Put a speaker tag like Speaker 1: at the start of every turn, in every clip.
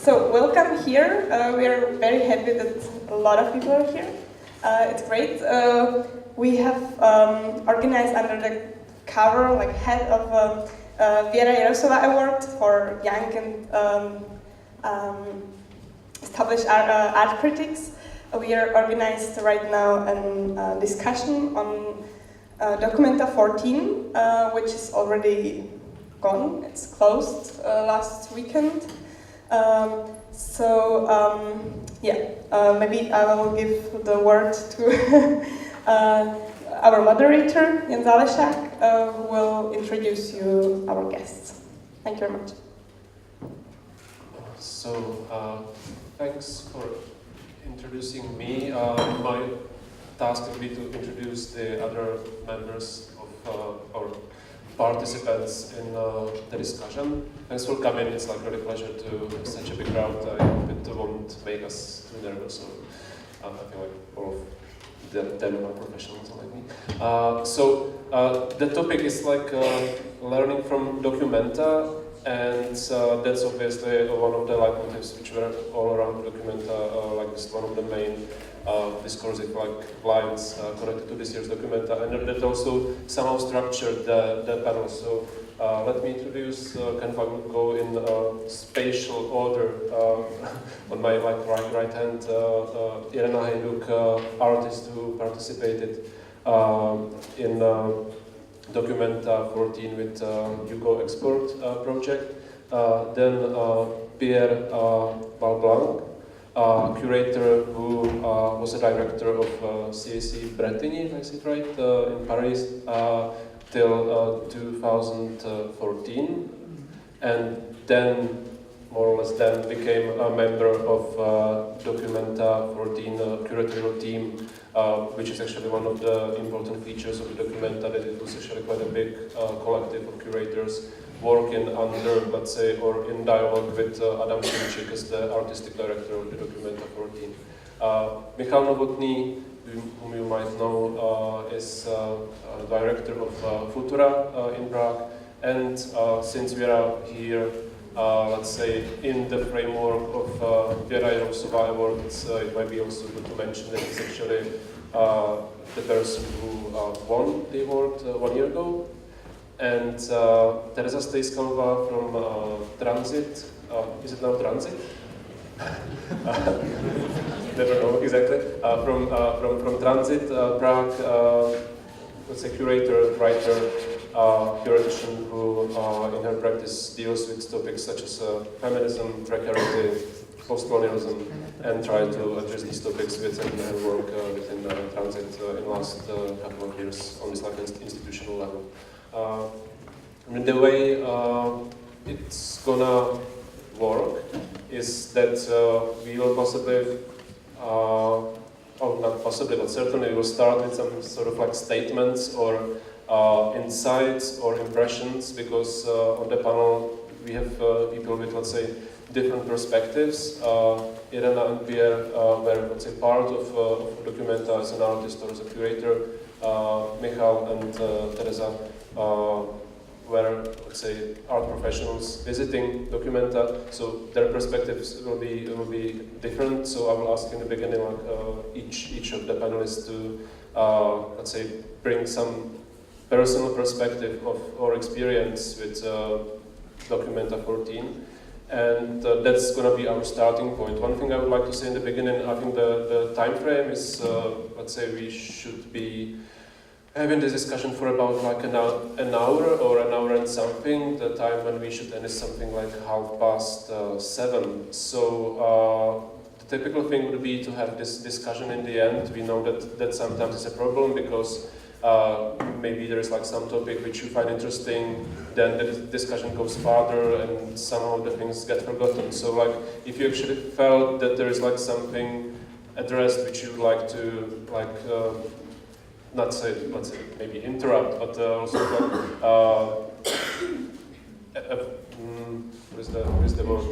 Speaker 1: So welcome here. We are very happy that a lot of people are here. It's great. We have organized under the cover, like head of Věra Jirousová Award for young and established art critics. We are organized right now a discussion on Documenta 14, which is already gone. It's closed last weekend. Maybe I will give the word to our moderator, Zálešák, who will introduce you our guests. Thank you very much.
Speaker 2: So, thanks for introducing me. My task will be to introduce the other members of our participants in the discussion. Thanks for coming. It's like really pleasure to have such a big crowd. I hope it won't make us too nervous. So I feel like all of them are professionals like me. The topic is like learning from Documenta, and that's obviously one of the leitmotifs which were all around Documenta. Like this one of the main discursive lines connected to this year's Documenta, and that also somehow structured the panel. So let me introduce, I will go in spatial order. On my right hand, Irena Haiduk, artist who participated in Documenta 14 with Yugoexport project. Then Pierre Bal-Blanc, curator who was a director of CAC Bretigny, if I say it right, in Paris, till 2014, and then, more or less then, became a member of Documenta 14 curatorial team, which is actually one of the important features of the Documenta, that it was actually quite a big collective of curators working under, let's say, or in dialogue with Adam Šimčík as the artistic director of the Documenta 14. Michal Novotný, whom you might know, is director of Futura in Prague, and since we are here, let's say, in the framework of Věra Jirousová Award, it might be also good to mention that he's actually the person who won the award 1 year ago. And Tereza Stejskalová from Transit, is it now Transit? Never know exactly. From Transit, Prague, let's say curator, writer, theoretician who in her practice deals with topics such as feminism, precarity, post-colonialism, and try to address these topics within her work within Transit in the last couple of years on this institutional level. The way it's gonna work is that we will possibly, or not possibly, but certainly we will start with some sort of like statements or insights or impressions, because on the panel we have people with, let's say, different perspectives. Irena and Pierre were, let's say, part of Documenta as an artist or as a curator. Michal and Tereza were, let's say, art professionals visiting Documenta, so their perspectives will be different. So I will ask in the beginning, each of the panelists to, let's say, bring some personal perspective of or experience with Documenta 14, and that's going to be our starting point. One thing I would like to say in the beginning, I think the time frame is, let's say, we should be having this discussion for about like an hour or an hour and something. The time when we should end is something like 7:30. So the typical thing would be to have this discussion in the end. We know that sometimes it's a problem because maybe there is like some topic which you find interesting, then the discussion goes farther and somehow the things get forgotten. So like if you actually felt that there is like something addressed which you would like to not say, let's say, maybe interrupt, but also what is the word?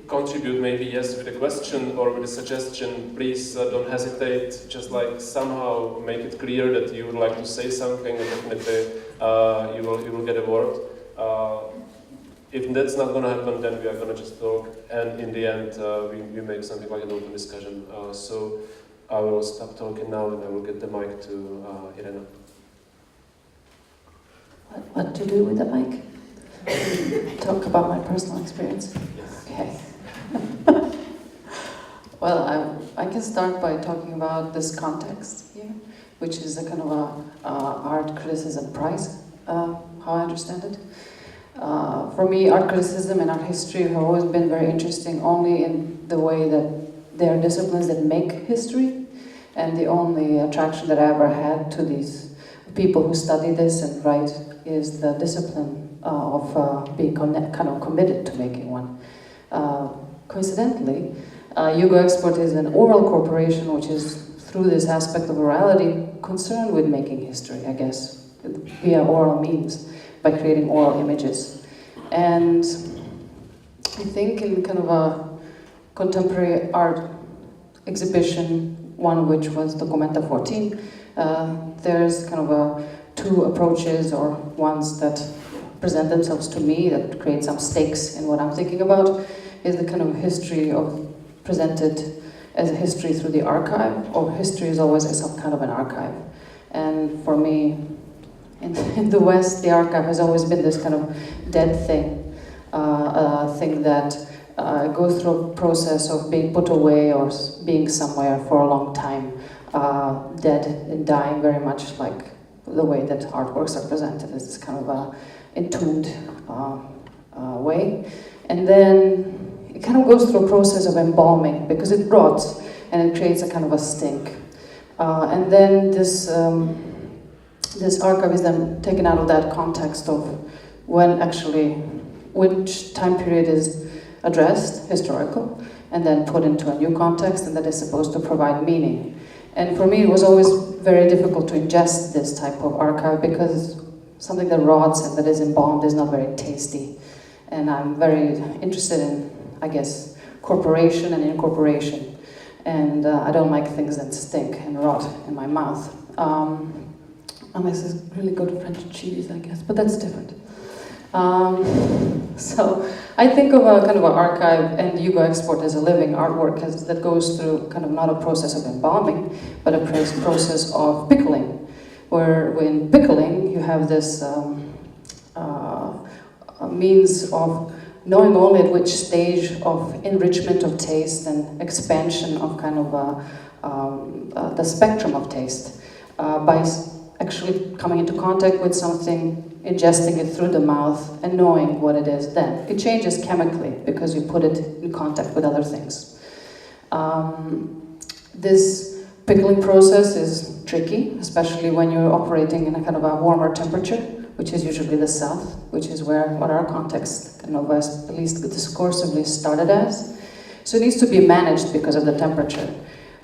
Speaker 2: Contribute, maybe, yes, with a question or with a suggestion. Please don't hesitate. Just like somehow make it clear that you would like to say something, and definitely you will get a word. if that's not going to happen, then we are going to just talk, and in the end, we make something like an open discussion. So I will stop talking now, and I will get the mic to Irena.
Speaker 3: What to do with the mic? Talk about my personal experience?
Speaker 2: Yes.
Speaker 3: Okay. Well, I can start by talking about this context here, which is a kind of a art criticism prize, how I understand it. For me, art criticism and art history have always been very interesting only in the way that they are disciplines that make history, and the only attraction that I ever had to these people who study this and write is the discipline of being kind of committed to making one. Coincidentally, Yugoexport is an oral corporation which is, through this aspect of orality, concerned with making history, I guess, via oral means, by creating oral images. And I think in kind of a contemporary art exhibition, one which was Documenta 14, there's kind of two approaches, or ones that present themselves to me, that create some stakes in what I'm thinking about, is the kind of history of presented as a history through the archive, or history is always some kind of an archive. And for me, in the West, the archive has always been this kind of dead thing, thing that goes through a process of being put away or being somewhere for a long time, dead and dying, very much like the way that artworks are presented, as this kind of a entombed way. And then it kind of goes through a process of embalming, because it rots and it creates a kind of a stink. And then this archive is then taken out of that context of when actually, which time period is addressed, historical, and then put into a new context, and that is supposed to provide meaning. And for me, it was always very difficult to ingest this type of archive, because something that rots and that is embalmed is not very tasty. And I'm very interested in, I guess, corporation and incorporation. And I don't like things that stink and rot in my mouth. Unless it's really good French cheese, I guess, but that's different. So I think of a kind of an archive and Yugoexport as a living artwork that goes through kind of not a process of embalming, but a process of pickling, where in pickling you have this means of knowing only at which stage of enrichment of taste and expansion of kind of the spectrum of taste by actually coming into contact with something, ingesting it through the mouth, and knowing what it is then. It changes chemically because you put it in contact with other things. This pickling process is tricky, especially when you're operating in a kind of a warmer temperature, which is usually the south, which is what our context kind of at least discursively started as. So it needs to be managed because of the temperature.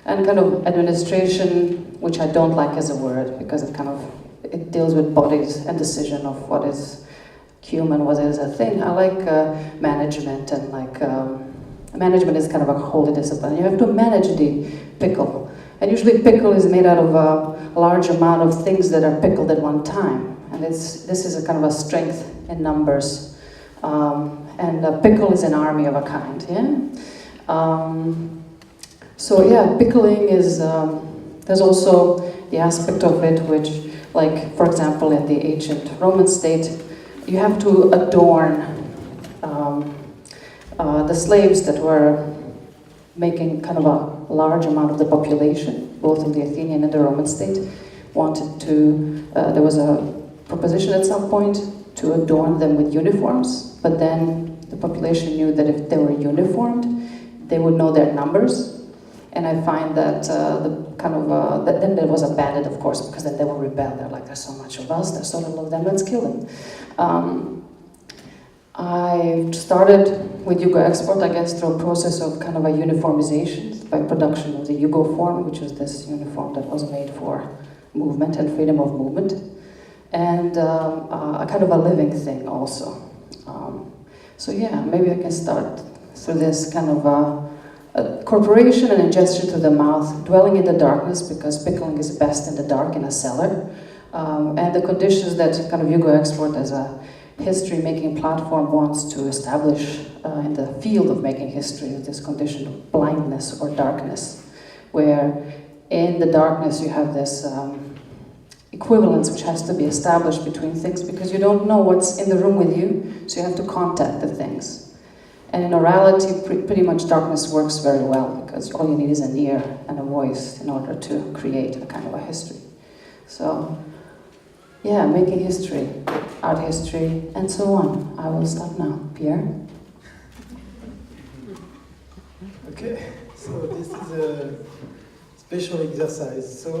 Speaker 3: And kind of administration, which I don't like as a word, because it deals with bodies and decision of what is human, what is a thing. I like management, and management is kind of a holy discipline. You have to manage the pickle. And usually pickle is made out of a large amount of things that are pickled at one time. And this is a kind of a strength in numbers. And a pickle is an army of a kind, yeah? So yeah, pickling is, there's also the aspect of it which, like, for example, in the ancient Roman state, you have to adorn the slaves that were making kind of a large amount of the population, both in the Athenian and the Roman state, wanted to, there was a proposition at some point to adorn them with uniforms, but then the population knew that if they were uniformed, they would know their numbers. And I find that then there was abandoned, of course, because then they will rebel. They're like, there's so much of us, there's so little of them, let's kill them. I started with Yugoexport, I guess, through a process of kind of a uniformization by production of the Yugo form, which was this uniform that was made for movement and freedom of movement, and a kind of a living thing also. So yeah, maybe I can start through this kind of a corporation and ingestion to the mouth, dwelling in the darkness, because pickling is best in the dark in a cellar, and the conditions that kind of Yugoexport as a history-making platform wants to establish in the field of making history this condition of blindness or darkness, where in the darkness you have this equivalence which has to be established between things because you don't know what's in the room with you, so you have to contact the things. And in orality, pretty much darkness works very well because all you need is an ear and a voice in order to create a kind of a history. So, yeah, making history, art history, and so on. I will stop now. Pierre?
Speaker 4: Okay, so this is a special exercise. So,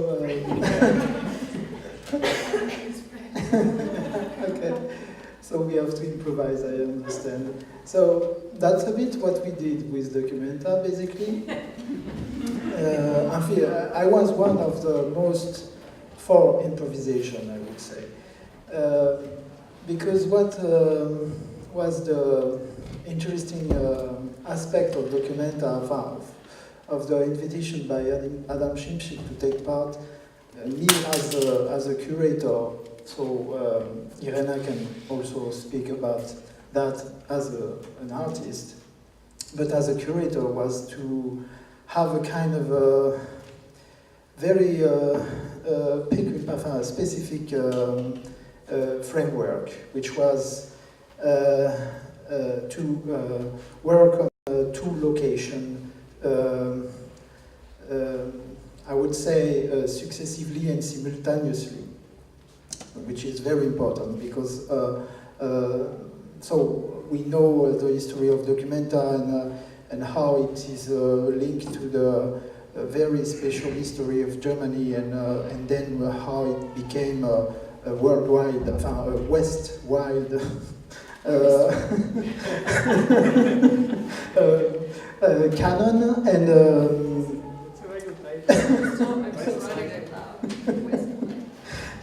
Speaker 4: okay, so we have to improvise, I understand. So that's a bit what we did with Documenta, basically. I was one of the most for improvisation, I would say. Because what was the interesting aspect of Documenta of the invitation by Adam Szymczyk to take part, me as a curator, so Irena can also speak about that as an artist, but as a curator was to have a kind of a very specific framework, which was to work on two locations, I would say successively and simultaneously, which is very important because so we know the history of Documenta and how it is linked to the very special history of Germany and then how it became a worldwide, a west-wide canon and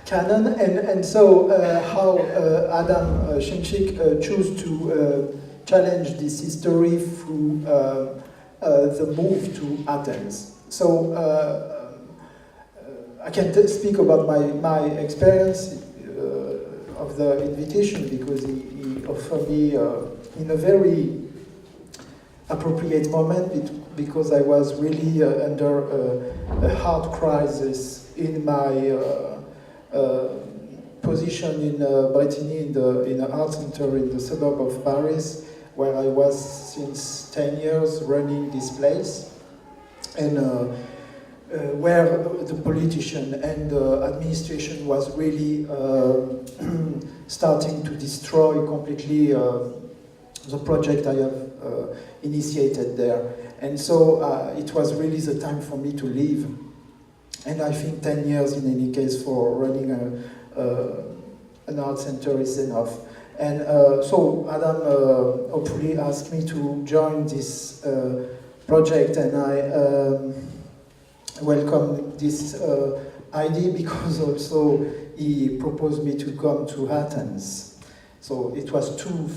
Speaker 4: canon and so how Adam Szymczyk chose to challenge this history through the move to Athens. So I can speak about my experience of the invitation because he offered me in a very appropriate moment because I was really under a hard crisis in my position in Bretigny in an art center in the suburb of Paris, where I was since 10 years running this place, and where the politician and the administration was really starting to destroy completely the project I have initiated there. And so it was really the time for me to leave. And I think 10 years in any case for running an art center is enough. And so Adam hopefully asked me to join this project, and I welcome this idea because also he proposed me to come to Athens. So it was two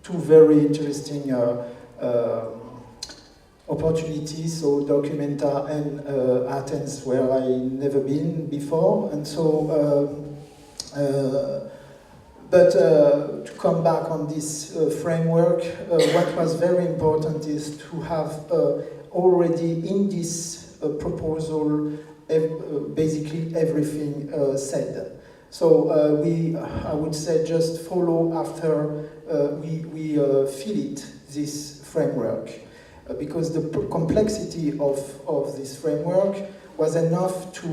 Speaker 4: very interesting opportunities, so Documenta and Athens, where I never been before, and so but to come back on this framework, what was very important is to have already in this proposal basically everything said. So I would say, just follow after we fill it, this framework. Because the complexity of this framework was enough to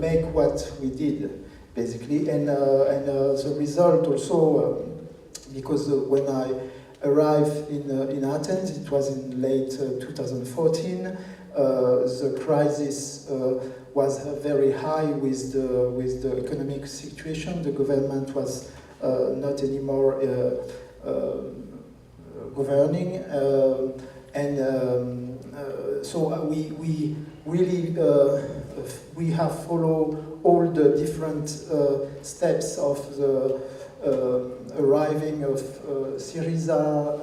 Speaker 4: make what we did, basically, and the result also, because when I arrived in Athens, it was in late 2014. The crisis was very high with the economic situation. The government was not anymore governing. So we really we have followed all the different steps of the arriving of Syriza,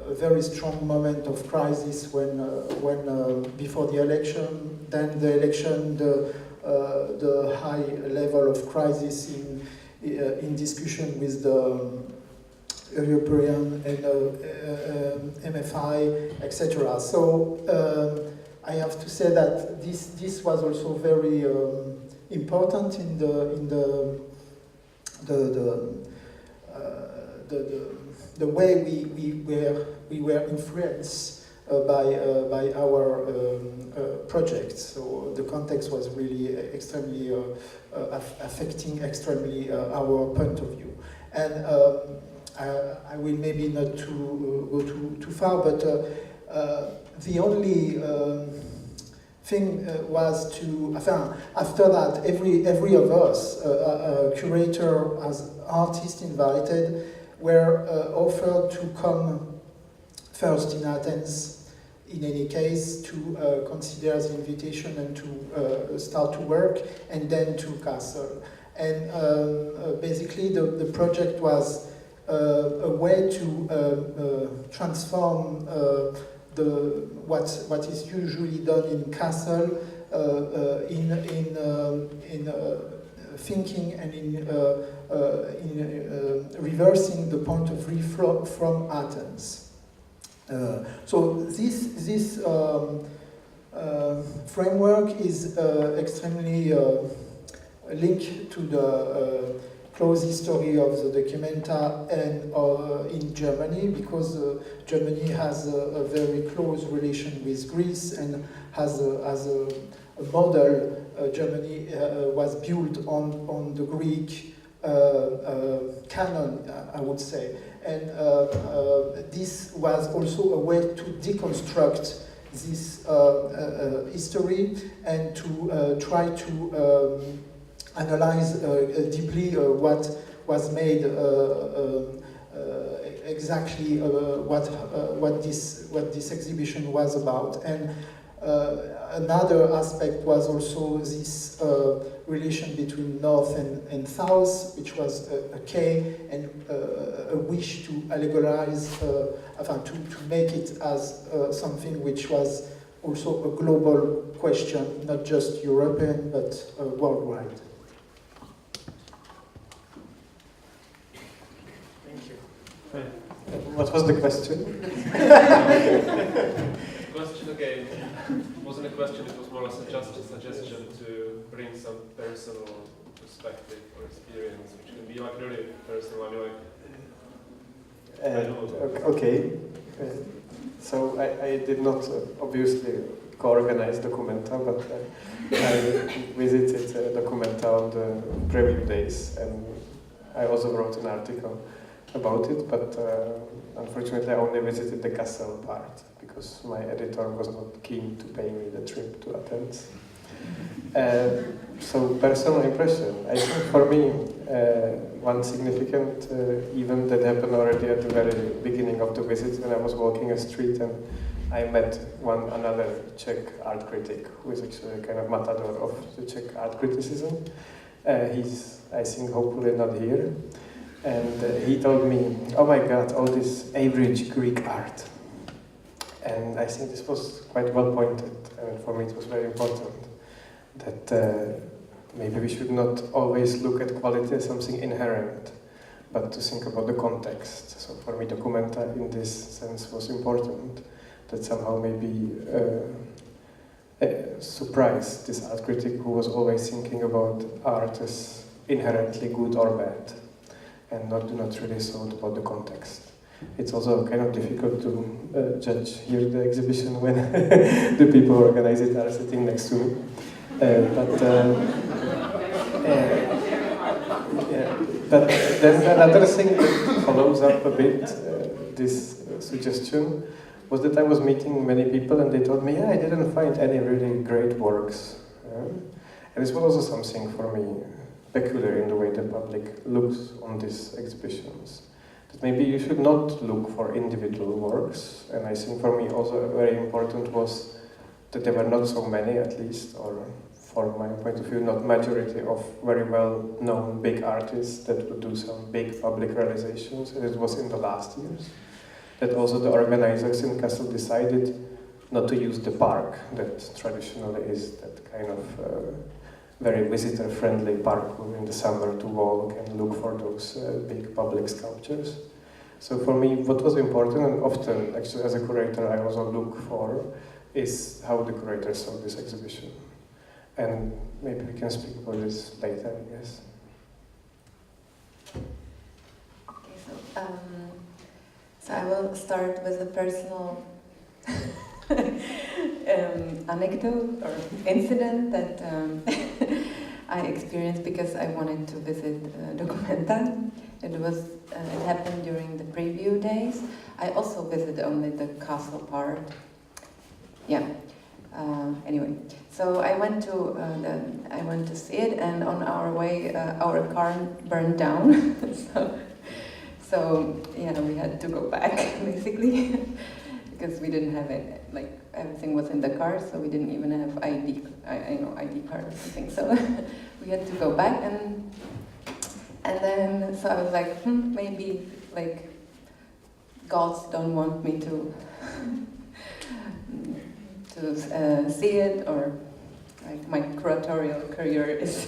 Speaker 4: a very strong moment of crisis when before the election, then the election, the high level of crisis in discussion with the European and MFI, etc. So I have to say that this was also very important in the way we were influenced by our project. So the context was really extremely affecting extremely our point of view. And I will maybe not go too far, but the only thing was to, after that, every of us, curator as artist invited, were offered to come first in Athens, in any case, to consider the invitation and to start to work, and then to Kassel. And basically the project was a way to transform what is usually done in Kassel in thinking and in reversing the point of view from Athens. So this framework is extremely linked to the close history of the documenta and in Germany, because Germany has a very close relation with Greece, and has as a model, Germany was built on the Greek canon, I would say. And this was also a way to deconstruct this history and to try to analyze deeply what was made, exactly what this exhibition was about. And another aspect was also this relation between North and South, which was a key, and a wish to allegorize, to make it as something which was also a global question, not just European, but worldwide.
Speaker 5: What was the question?
Speaker 2: Question again wasn't a question, it was more or less just a suggestion to bring some personal perspective or experience, which can be like really personal. I mean,
Speaker 5: Okay. So I did not obviously co-organize Documenta, but I visited Documenta on the preview days, and I also wrote an article about it, but unfortunately I only visited the Kassel part because my editor was not keen to pay me the trip to Athens. So personal impression, I think for me one significant event that happened already at the very beginning of the visit, when I was walking a street and I met another Czech art critic who is actually a kind of matador of the Czech art criticism. He's, I think, hopefully not here. And he told me, oh my God, all this average Greek art. And I think this was quite well pointed, and for me it was very important that maybe we should not always look at quality as something inherent, but to think about the context. So for me, Documenta in this sense was important, that somehow maybe surprised this art critic who was always thinking about art as inherently good or bad, and not really thought about the context. It's also kind of difficult to judge here the exhibition when the people who organize it are sitting next to me. But then another thing that follows up a bit this suggestion was that I was meeting many people and they told me, yeah, I didn't find any really great works. And this was also something for me peculiar in the way the public looks on these exhibitions. That maybe you should not look for individual works, and I think for me also very important was that there were not so many, at least, or from my point of view, not majority of very well-known big artists that would do some big public realizations, and it was in the last years. That also the organizers in Kassel decided not to use the park that traditionally is that kind of very visitor-friendly parkour in the summer to walk and look for those big public sculptures. So for me, what was important, and often actually as a curator I also look for, is how the curators saw this exhibition. And maybe we can speak about this later, I guess.
Speaker 6: Okay, so I will start with a personal anecdote or incident that I experienced because I wanted to visit Documenta. It happened during the preview days. I also visited only the castle part. Yeah. Anyway, so I went to see it, and on our way, our car burned down. so yeah, we had to go back basically because we didn't have it. Like everything was in the car, so we didn't even have ID card or something. So we had to go back, and then so I was like, maybe like gods don't want me to see it, or like my curatorial career is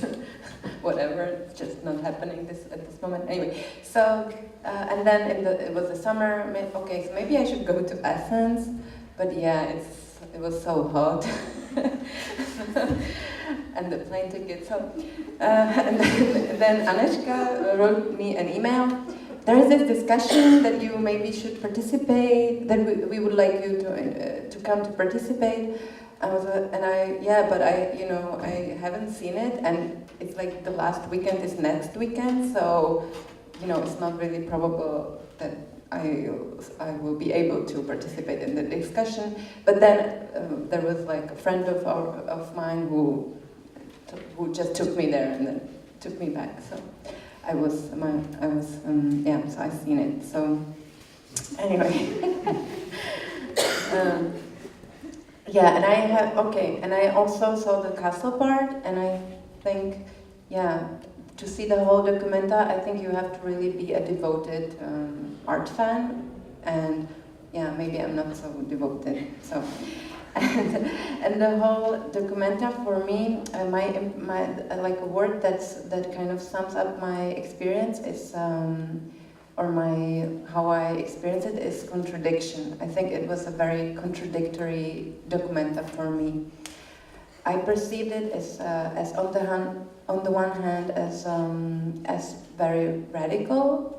Speaker 6: whatever, it's just not happening at this moment. Anyway, so and then it was the summer. Okay, so maybe I should go to Athens, but yeah, it was so hot, and the plane ticket. So and then Anishka wrote me an email. There is this discussion that you maybe should participate, that we would like you to come to participate. But I haven't seen it, and it's like the last weekend is next weekend, so it's not really probable that I will be able to participate in the discussion. But then there was like a friend of mine who just took me there and then took me back. So. So I seen it. So anyway, and I also saw the castle part, and I think, to see the whole documenta, I think you have to really be a devoted art fan, and maybe I'm not so devoted. So. And the whole documenta for me, my like a word that kind of sums up my experience is, how I experience it is contradiction. I think it was a very contradictory documenta for me. I perceived it as on the one hand as very radical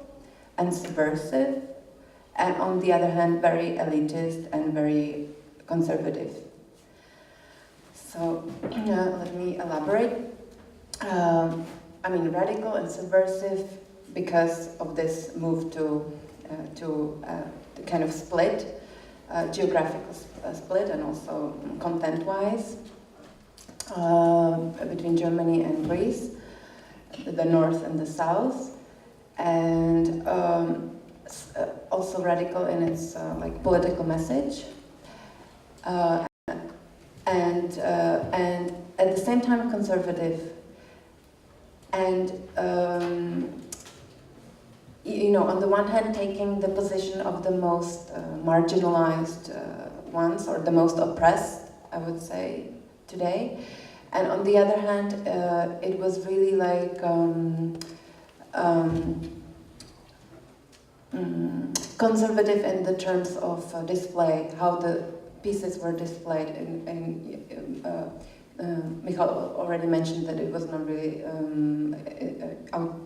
Speaker 6: and subversive, and on the other hand very elitist and very conservative. So let me elaborate. Radical and subversive because of this move to kind of split, geographical split, and also content-wise between Germany and Greece, the north and the south, and also radical in its political message. And at the same time conservative, and on the one hand taking the position of the most marginalized ones, or the most oppressed, I would say, today, and on the other hand it was really like conservative in the terms of display, how the pieces were displayed, Michal already mentioned that it was not really,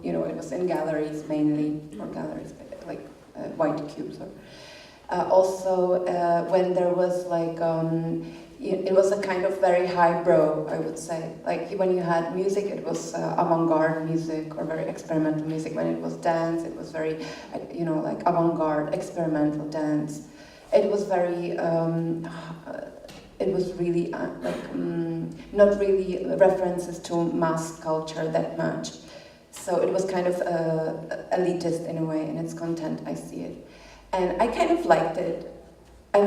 Speaker 6: it was in galleries mainly, or galleries like white cubes. Also, when there was like, it was a kind of very highbrow, I would say. Like when you had music, it was avant-garde music or very experimental music. When it was dance, it was very, like avant-garde, experimental dance. It was very, it was really not really references to mass culture that much. So it was kind of elitist in a way in its content, I see it. And I kind of liked it. I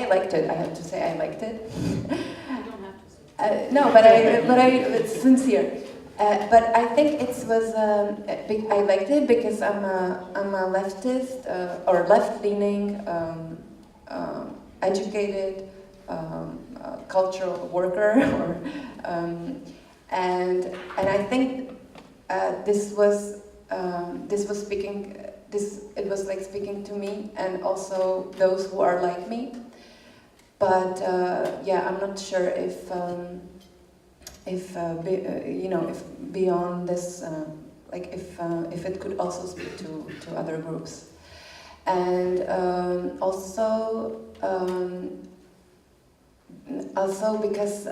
Speaker 6: liked it, I have to say I liked it. You don't have to say. No, but it's sincere. But I think it was, I liked it because I'm a leftist or left-leaning, educated cultural worker, and I think this was speaking. It was like speaking to me and also those who are like me. But yeah, I'm not sure if beyond this, if it could also speak to other groups, and also because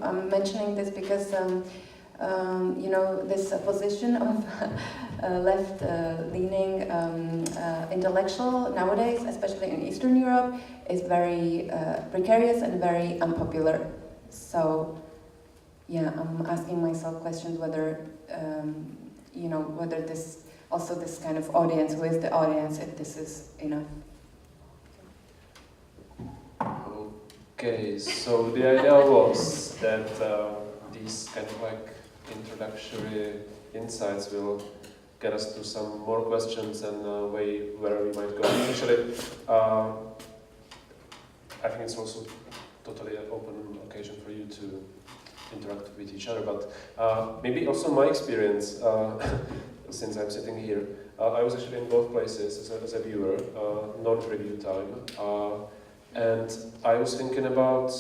Speaker 6: I'm mentioning this because this position of left-leaning intellectual nowadays, especially in Eastern Europe, is very precarious and very unpopular. So, yeah, I'm asking myself questions whether, whether this kind of audience, who is the audience, if this is enough.
Speaker 2: Okay, so the idea was that these kind of like introductory insights will get us to some more questions and way where we might go. Actually, I think it's also totally an open occasion for you to interact with each other, but maybe also my experience, since I'm sitting here, I was actually in both places as a viewer, non-review time, and I was thinking about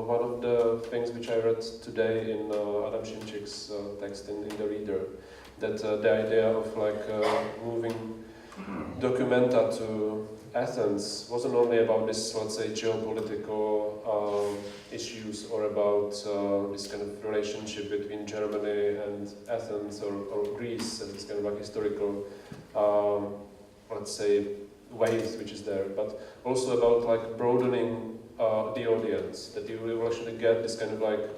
Speaker 2: one of the things which I read today in Adam Šimčík's text in the Reader, that the idea of like moving documenta to Athens wasn't only about this, let's say, geopolitical issues or about this kind of relationship between Germany and Athens or Greece and this kind of like historical, let's say, ways which is there, but also about like broadening the audience, that you will actually get this kind of like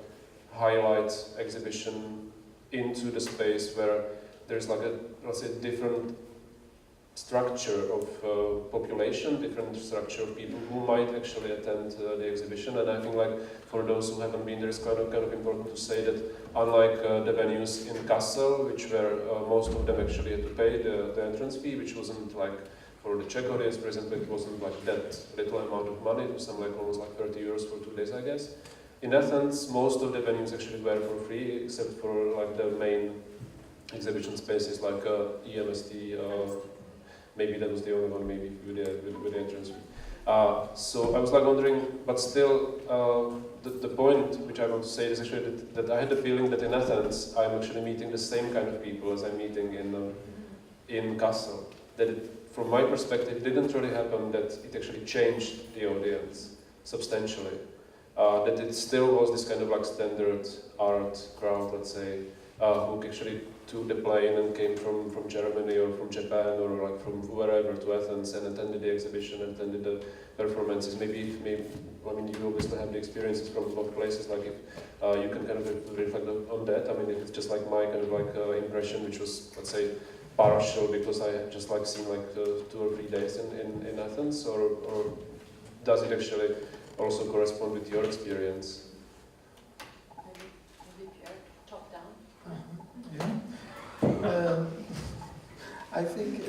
Speaker 2: highlight exhibition into the space where there's like a, let's say, different structure of population, different structure of people who might actually attend the exhibition. And I think like for those who haven't been there, it's kind of important to say that unlike the venues in Kassel, which were most of them actually had to pay the entrance fee, which wasn't like, for the Czech audience, for example, it wasn't like that little amount of money, it was some like almost like 30 euros for 2 days, I guess. In Athens, most of the venues actually were for free, except for like the main exhibition spaces like EMST, maybe that was the only one, maybe with the entrance fee. So I was like wondering, but still, the point which I want to say is actually that I had the feeling that in Athens, I'm actually meeting the same kind of people as I'm meeting in Kassel. That it, from my perspective, it didn't really happen that it actually changed the audience substantially. That it still was this kind of like standard art crowd, let's say, who actually took the plane and came from Germany or from Japan or like from wherever to Athens and attended the exhibition and attended the performances. Maybe I mean, you obviously have the experiences from both places, like if you can kind of reflect on that. I mean, if it's just like my kind of like impression, which was, let's say, partial because I had just like seen like 2 or 3 days in Athens, or does it actually also correspond with your experience?
Speaker 3: Maybe Pierre, top down.
Speaker 4: Yeah. I think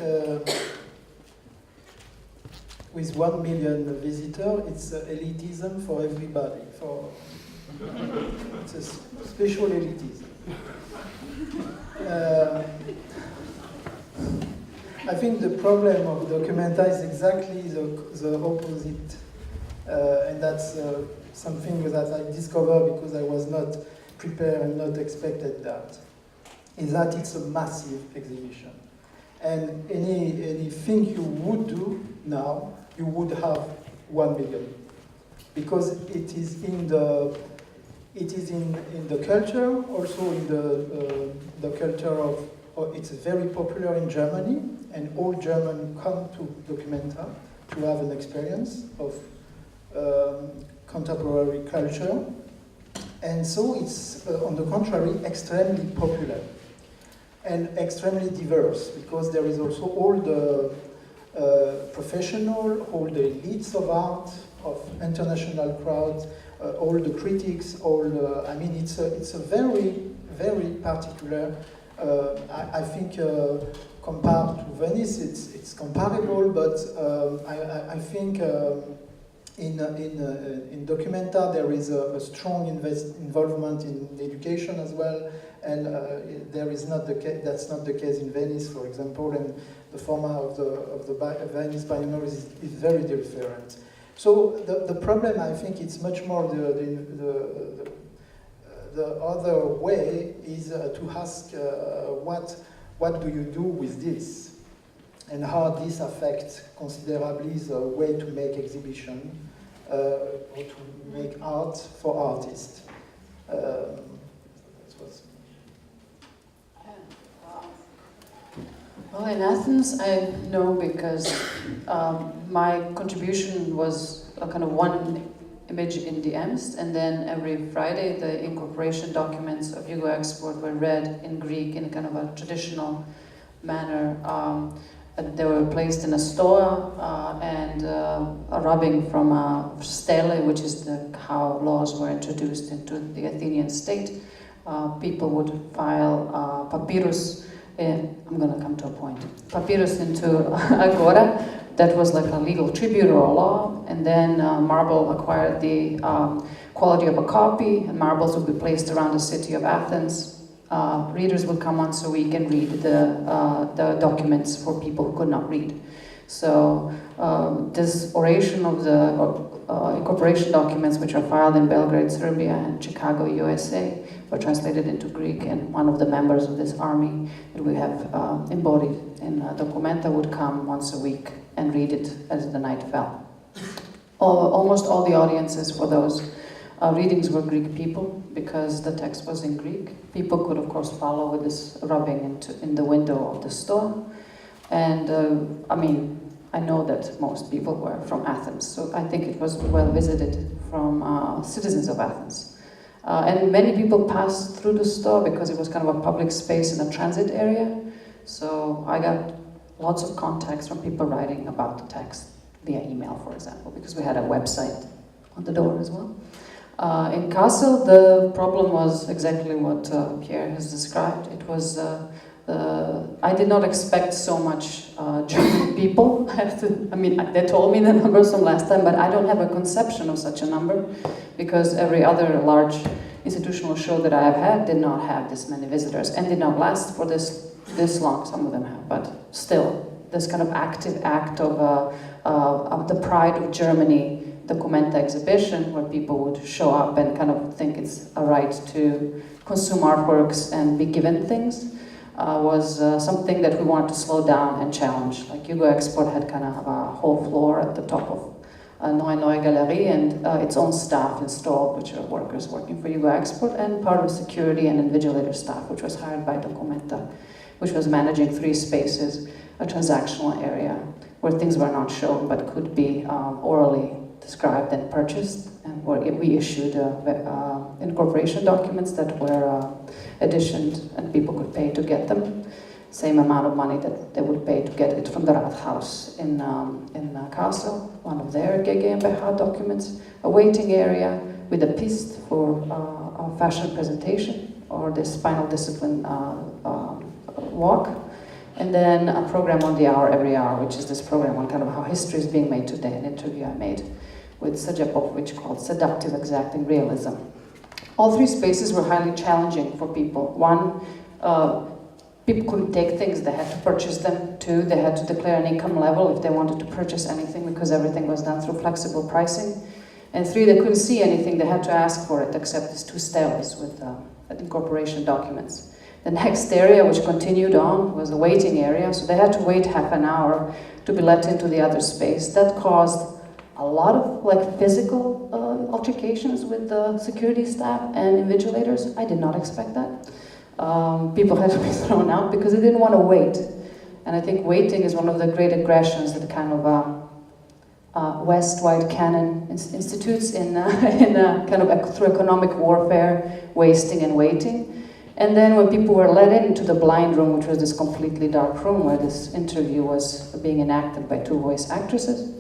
Speaker 4: with 1 million visitors, it's elitism for everybody. It's a special elitism. I think the problem of documenta is exactly the opposite, and that's something that I discovered because I was not prepared and not expected that, is that it's a massive exhibition. And anything you would do now, you would have 1 million. Because it is in the culture, also in the culture of, it's very popular in Germany, and all Germans come to Documenta to have an experience of contemporary culture. And so it's, on the contrary, extremely popular and extremely diverse, because there is also all the professional, all the elites of art, of international crowds, all the critics, I mean, it's a very, very particular, I think compared to Venice, it's comparable, but I think In Documenta, there is a strong involvement in education as well, and there is not that's not the case in Venice, for example, and the format of the Venice Biennale is very different. So the problem, I think, it's much more the other way is to ask what do you do with this, and how this affects considerably the way to make exhibition or to make art for artists.
Speaker 3: Well, in Athens, I know because my contribution was a kind of one image in the Emst, and then every Friday the incorporation documents of Yugoexport were read in Greek in a kind of a traditional manner. They were placed in a stoa, and a rubbing from a stele, which is how laws were introduced into the Athenian state. People would file papyrus. I'm going to come to a point. Papyrus into agora. That was like a legal tribute or a law, and then marble acquired the quality of a copy, and marbles would be placed around the city of Athens. Readers would come once a week and read the documents for people who could not read. So this oration of the incorporation documents, which are filed in Belgrade, Serbia, and Chicago, USA, were translated into Greek, and one of the members of this army that we have embodied in Documenta would come once a week and read it as the night fell. Almost all the audiences for those readings were Greek people, because the text was in Greek. People could, of course, follow with this rubbing in the window of the store. And I know that most people were from Athens, so I think it was well visited from citizens of Athens. And many people passed through the store because it was kind of a public space in a transit area. So I got lots of contacts from people writing about the text via email, for example, because we had a website on the door as well. In Kassel, the problem was exactly what Pierre has described. It was I did not expect so much German people. They told me the numbers from last time, but I don't have a conception of such a number, because every other large institutional show that I have had did not have this many visitors and did not last for this long. Some of them have, but still, this kind of active act of the pride of Germany Documenta exhibition, where people would show up and kind of think it's a right to consume artworks and be given things, was something that we wanted to slow down and challenge. Like Yugoexport had kind of a whole floor at the top of Neue Galerie, and its own staff installed, which are workers working for Yugoexport, and part of security and invigilator staff, which was hired by Documenta, which was managing 3 spaces, a transactional area where things were not shown but could be orally described and purchased, and where we issued incorporation documents that were editioned, and people could pay to get them. Same amount of money that they would pay to get it from the Rathaus in Kassel, one of their GmbH documents, a waiting area with a piste for a fashion presentation, or the spinal discipline walk, and then a program on the hour every hour, which is this program on kind of how history is being made today, an interview I made with Sergej Popovic called Seductive Exacting Realism. All 3 spaces were highly challenging for people. One, people couldn't take things, they had to purchase them. 2, they had to declare an income level if they wanted to purchase anything, because everything was done through flexible pricing. And 3, they couldn't see anything, they had to ask for it, except these 2 steles with incorporation documents. The next area, which continued on, was the waiting area, so they had to wait half an hour to be let into the other space. That caused a lot of physical altercations with the security staff and invigilators. I did not expect that. People had to be thrown out because they didn't want to wait. And I think waiting is one of the great aggressions that kind of West-wide canon institutes in kind of through economic warfare, wasting and waiting. And then when people were let into the blind room, which was this completely dark room where this interview was being enacted by 2 voice actresses,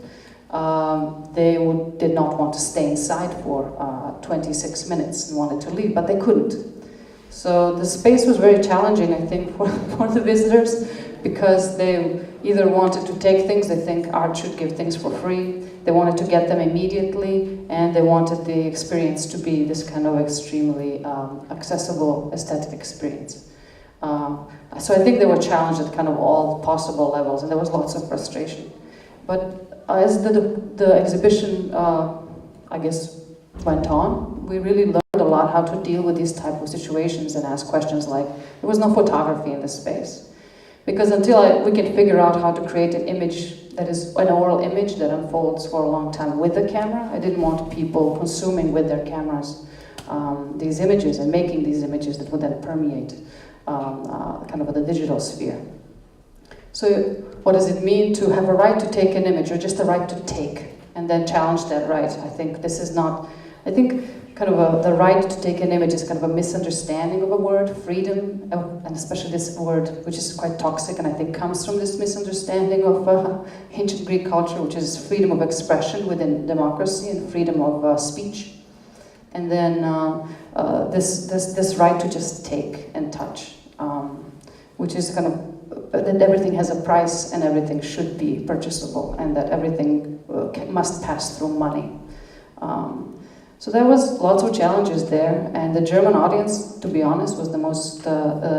Speaker 3: they did not want to stay inside for 26 minutes and wanted to leave, but they couldn't. So the space was very challenging, I think, for the visitors, because they either wanted to take things, they think art should give things for free, they wanted to get them immediately, and they wanted the experience to be this kind of extremely accessible aesthetic experience. So I think they were challenged at kind of all possible levels, and there was lots of frustration. But as the exhibition, I guess, went on, we really learned a lot how to deal with these type of situations and ask questions like, there was no photography in this space. Because until we can figure out how to create an image that is an oral image that unfolds for a long time with the camera, I didn't want people consuming with their cameras these images and making these images that would then permeate kind of the digital sphere. So what does it mean to have a right to take an image, or just a right to take, and then challenge that right? I think this is not, I think kind of the right to take an image is kind of a misunderstanding of a word, freedom, and especially this word, which is quite toxic, and I think comes from this misunderstanding of ancient Greek culture, which is freedom of expression within democracy and freedom of speech. And then this right to just take and touch, which is kind of that everything has a price and everything should be purchasable, and that everything must pass through money. So there was lots of challenges there, and the German audience, to be honest, was the most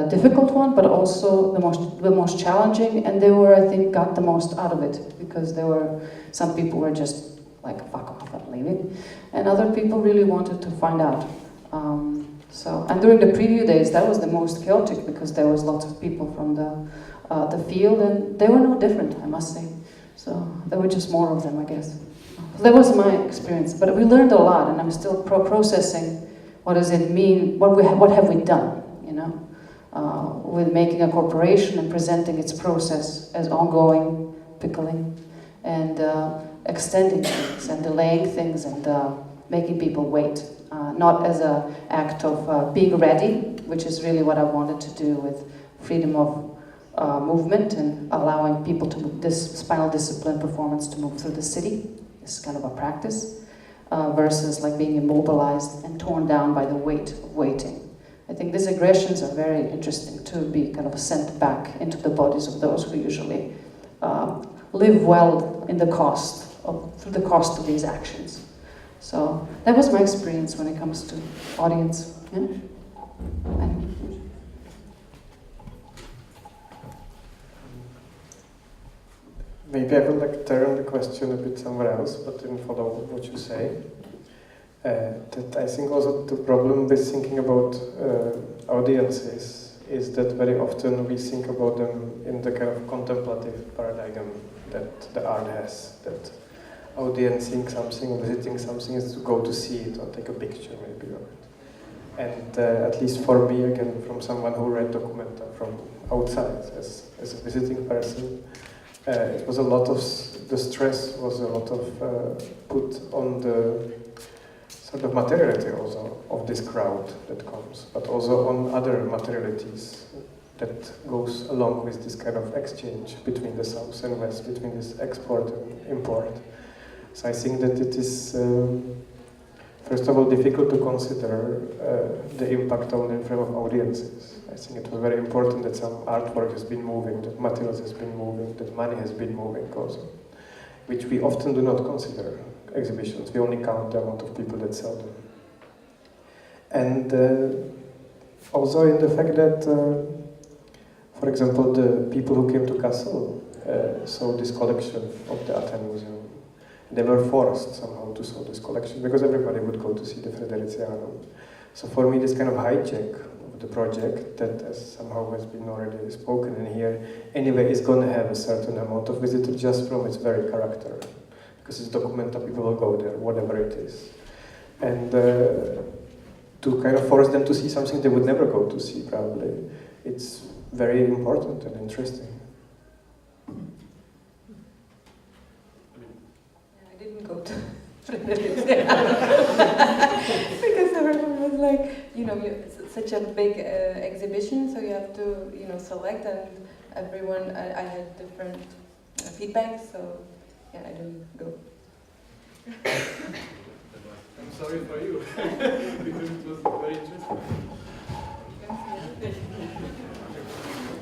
Speaker 3: difficult one, but also the most challenging, and they were, I think, got the most out of it, because there were some people were just like, fuck off, I'm leaving, and other people really wanted to find out. And during the preview days, that was the most chaotic, because there was lots of people from the field, and they were no different, I must say. So there were just more of them, I guess. That was my experience, but we learned a lot, and I'm still processing what does it mean, what have we done, you know, with making a corporation and presenting its process as ongoing, pickling, and extending things and delaying things and making people wait, not as an act of being ready, which is really what I wanted to do with freedom of movement and allowing people to move, this spinal discipline performance to move through the city. It's kind of a practice, versus like being immobilized and torn down by the weight of waiting. I think these aggressions are very interesting to be kind of sent back into the bodies of those who usually live well in through the cost of these actions. So that was my experience when it comes to audience. Yeah?
Speaker 5: Maybe I would like to turn the question a bit somewhere else, but then follow what you say. That I think also the problem with thinking about audiences is that very often we think about them in the kind of contemplative paradigm that the art has. That audience seeing something or visiting something is to go to see it or take a picture maybe of it. And at least for me, again, from someone who read Documenta from outside as a visiting person, it was a lot of, the stress was a lot of put on the sort of materiality also of this crowd that comes, but also on other materialities that goes along with this kind of exchange between the South and West, between this export and import. So I think that it is, first of all, difficult to consider the impact only in front of audiences. I think it was very important that some artwork has been moving, that materials has been moving, that money has been moving also, which we often do not consider exhibitions. We only count the amount of people that sell them. And also in the fact that, for example, the people who came to Kassel saw this collection of the Aten Museum. They were forced somehow to saw this collection because everybody would go to see the Frederizianum. So for me, this kind of hijack of the project that somehow has been already spoken in here, anyway, is going to have a certain amount of visitors just from its very character. Because it's Documenta, people will go there, whatever it is. And to kind of force them to see something they would never go to see, probably, it's very important and interesting.
Speaker 6: I didn't go to because everyone was like, it's such a big exhibition, so you have to, select, and everyone, I had different feedback, so yeah, I didn't go.
Speaker 2: I'm sorry for you, because it was very interesting.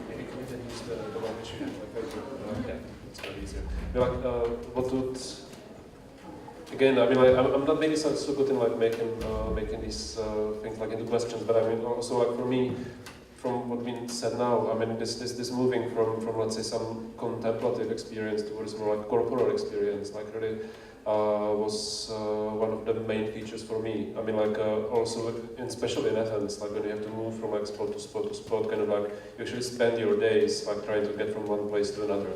Speaker 2: Maybe can we then use the actually have my paper. Yeah, it's very easier. What would again? I mean, I'm not maybe so good in like making these things like into questions, but I mean also like for me, from what being said now, I mean this moving from let's say some contemplative experience towards more like corporal experience, like really was one of the main features for me. I mean, like also, especially in Athens, like when you have to move from like spot to spot to spot, kind of like you actually spend your days like trying to get from one place to another,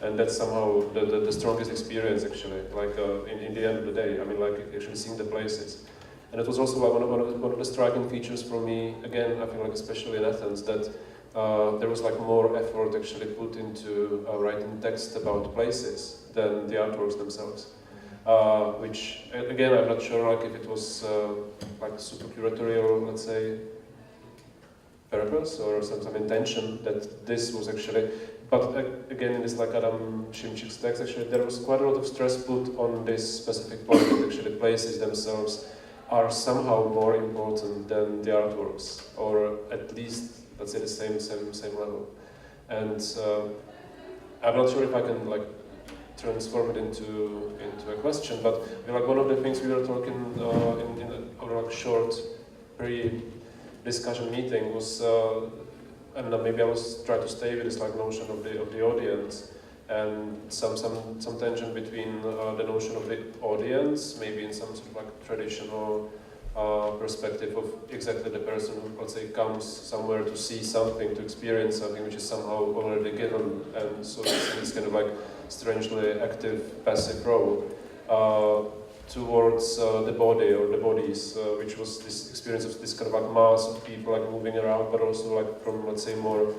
Speaker 2: and that's somehow the strongest experience actually. Like in the end of the day, I mean, like actually seeing the places, and it was also like one of the striking features for me. Again, I feel like especially in Athens that. There was like more effort actually put into writing text about places than the artworks themselves. Which again, I'm not sure like if it was like super curatorial, let's say, purpose or some intention that this was actually. But again, in this like Adam Szymczyk's text, actually there was quite a lot of stress put on this specific point that actually places themselves are somehow more important than the artworks, or at least let's say the same level. And I'm not sure if I can like transform it into a question, but like one of the things we were talking in our like short pre-discussion meeting was, and maybe I was trying to stay with this like notion of the audience and some tension between the notion of the audience, maybe in some sort of like traditional perspective of exactly the person who, let's say, comes somewhere to see something, to experience something which is somehow already given, and so it's in this kind of like strangely active, passive role towards the body or the bodies, which was this experience of this kind of like mass of people like moving around, but also like from, let's say, more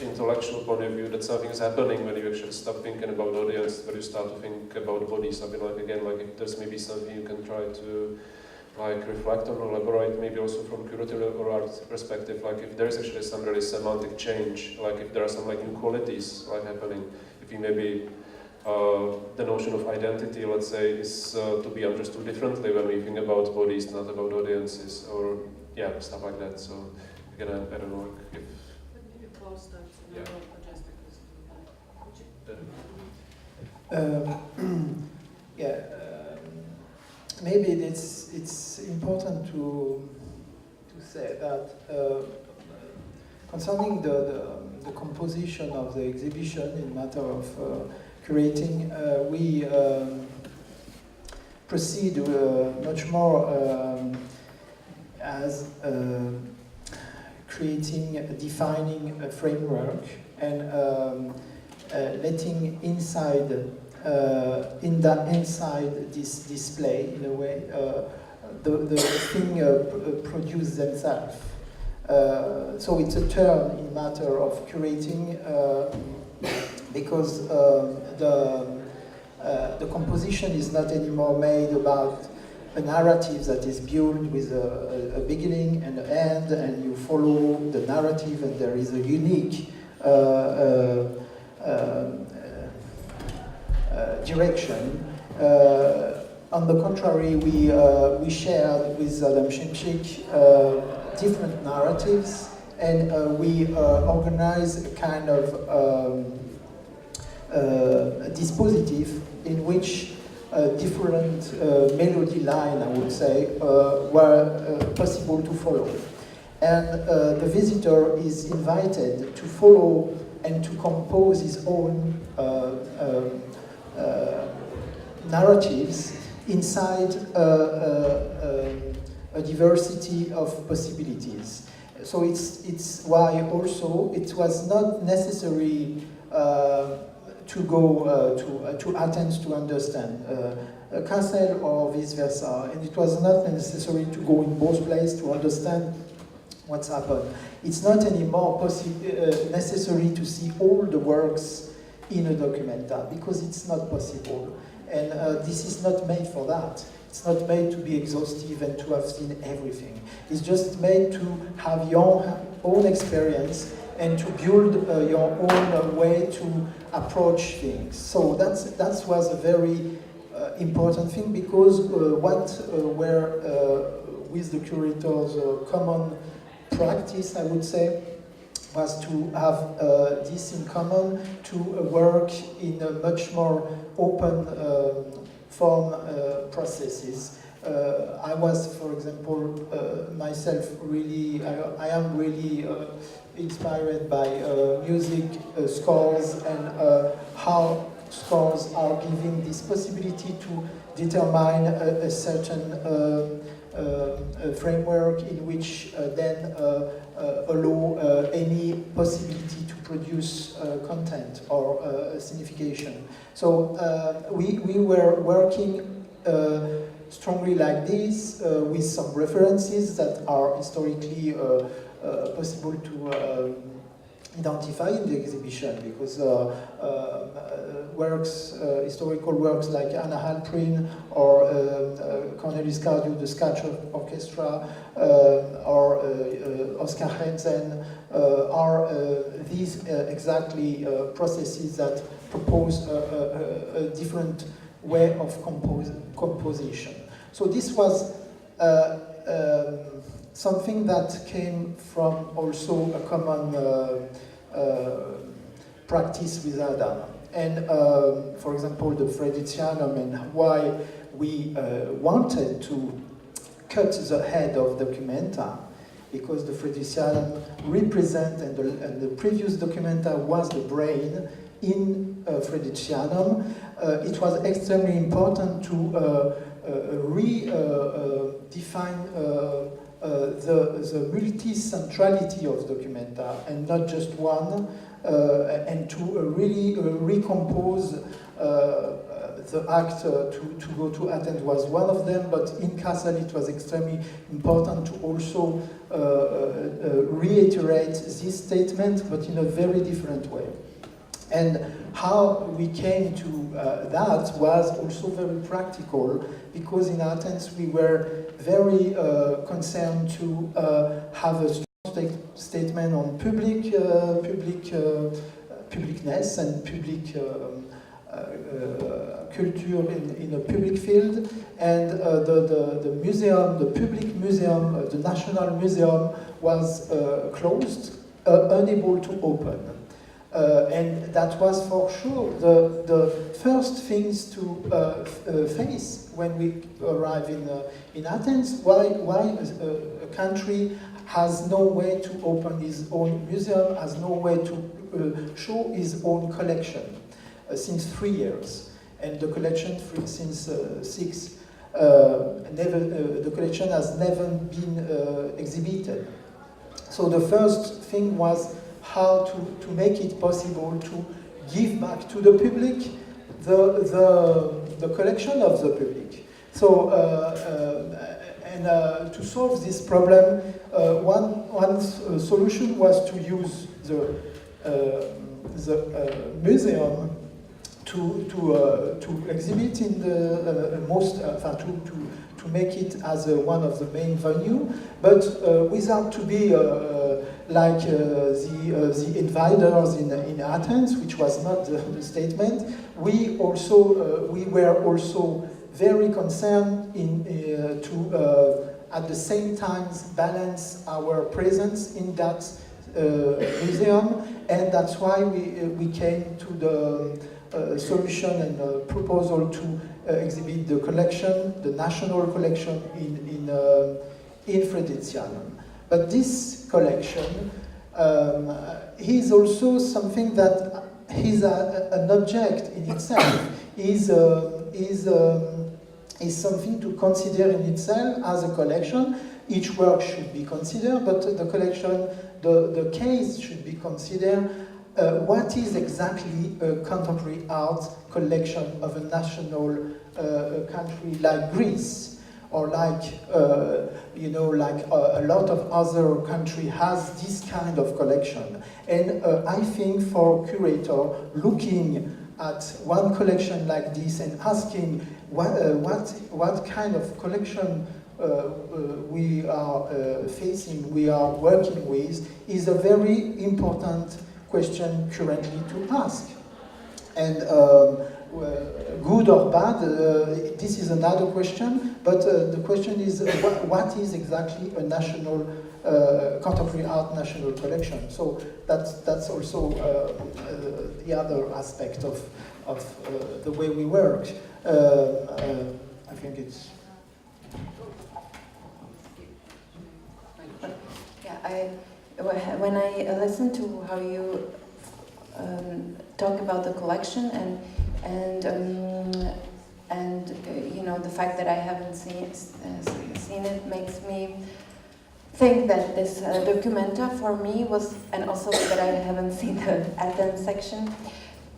Speaker 2: intellectual point of view, that something is happening when you actually stop thinking about audience, when you start to think about bodies. I mean, like again, like if there's maybe something you can try to like reflect on or elaborate, maybe also from curatorial or art perspective, like if there is actually some really semantic change, like if there are some like new qualities like happening, if you maybe the notion of identity, let's say, is to be understood differently when we think about bodies, not about audiences, or yeah, stuff like that. So again, I don't know if
Speaker 4: maybe it's important to say that concerning the composition of the exhibition in matter of curating, we proceed much more as defining a framework and letting inside this display, in a way, the thing produce themselves. So it's a turn in matter of curating because the composition is not anymore made about a narrative that is built with a beginning and an end, and you follow the narrative, and there is a unique direction. On the contrary, we shared with Adam Szymczyk different narratives, and we organize a kind of dispositif in which different melody line, I would say, were possible to follow. And the visitor is invited to follow and to compose his own narratives inside a diversity of possibilities. So it's why also it was not necessary to go to Athens to understand Kassel or vice versa, and it was not necessary to go in both places to understand what's happened. It's not anymore necessary to see all the works in a documenta, because it's not possible, and this is not made for that. It's not made to be exhaustive and to have seen everything. It's just made to have your own experience and to build your own way to approach things. So that was a very important thing, because what were with the curators common practice, I would say, was to have this in common, to work in a much more open form processes. I was, for example, myself really, I am really inspired by music scores and how scores are giving this possibility to determine a certain framework in which then allow any possibility to produce content or signification. So we were working strongly like this with some references that are historically possible to identify in the exhibition, because works, historical works like Anna Halprin or Cornelis Cardew, the Sketch Orchestra, or Oscar Hensen are these exactly processes that propose a different way of composition. So this was something that came from also a common practice with Adam. And for example, the Friderizianum, and why we wanted to cut the head of Documenta, because the Friderizianum represents, and the previous Documenta was the brain in Friderizianum. It was extremely important to redefine the multi-centrality of Documenta, and not just one, and to really recompose the act to go to Athens was one of them, but in Kassel it was extremely important to also reiterate this statement, but in a very different way. And how we came to that was also very practical, because in Athens we were very concerned to have a strong statement on publicness and public culture in a public field, and the museum, the public museum, the National Museum was closed, unable to open. And that was for sure the first things to face when we arrive in Athens. Why a country has no way to open his own museum, has no way to show his own collection since 3 years, and the collection since 6. The collection has never been exhibited. So the first thing was how to make it possible to give back to the public the collection of the public. So to solve this problem, one solution was to use the museum to exhibit in the to make it as one of the main venue, but without to be like the invaders in Athens, which was not the statement. We were also very concerned to at the same time balance our presence in that museum, and that's why we came to the solution and proposal to exhibit the collection, the national collection in Friderizianum. But this collection is also something that is an object in itself, is something to consider in itself as a collection. Each work should be considered, but the collection, the case should be considered. What is exactly a contemporary art collection of a national country like Greece, or like a lot of other countries has this kind of collection? And I think for curator, looking at one collection like this and asking what kind of collection we are facing, we are working with, is a very important question currently to ask. And good or bad, this is another question, but the question is what is exactly a national contemporary art national collection. So that's also the other aspect of the way we work. I think it's.
Speaker 6: Yeah, when I listen to how you talk about the collection and you know, the fact that I haven't seen it makes me think that this documenta for me was, and also that I haven't seen the Athens section,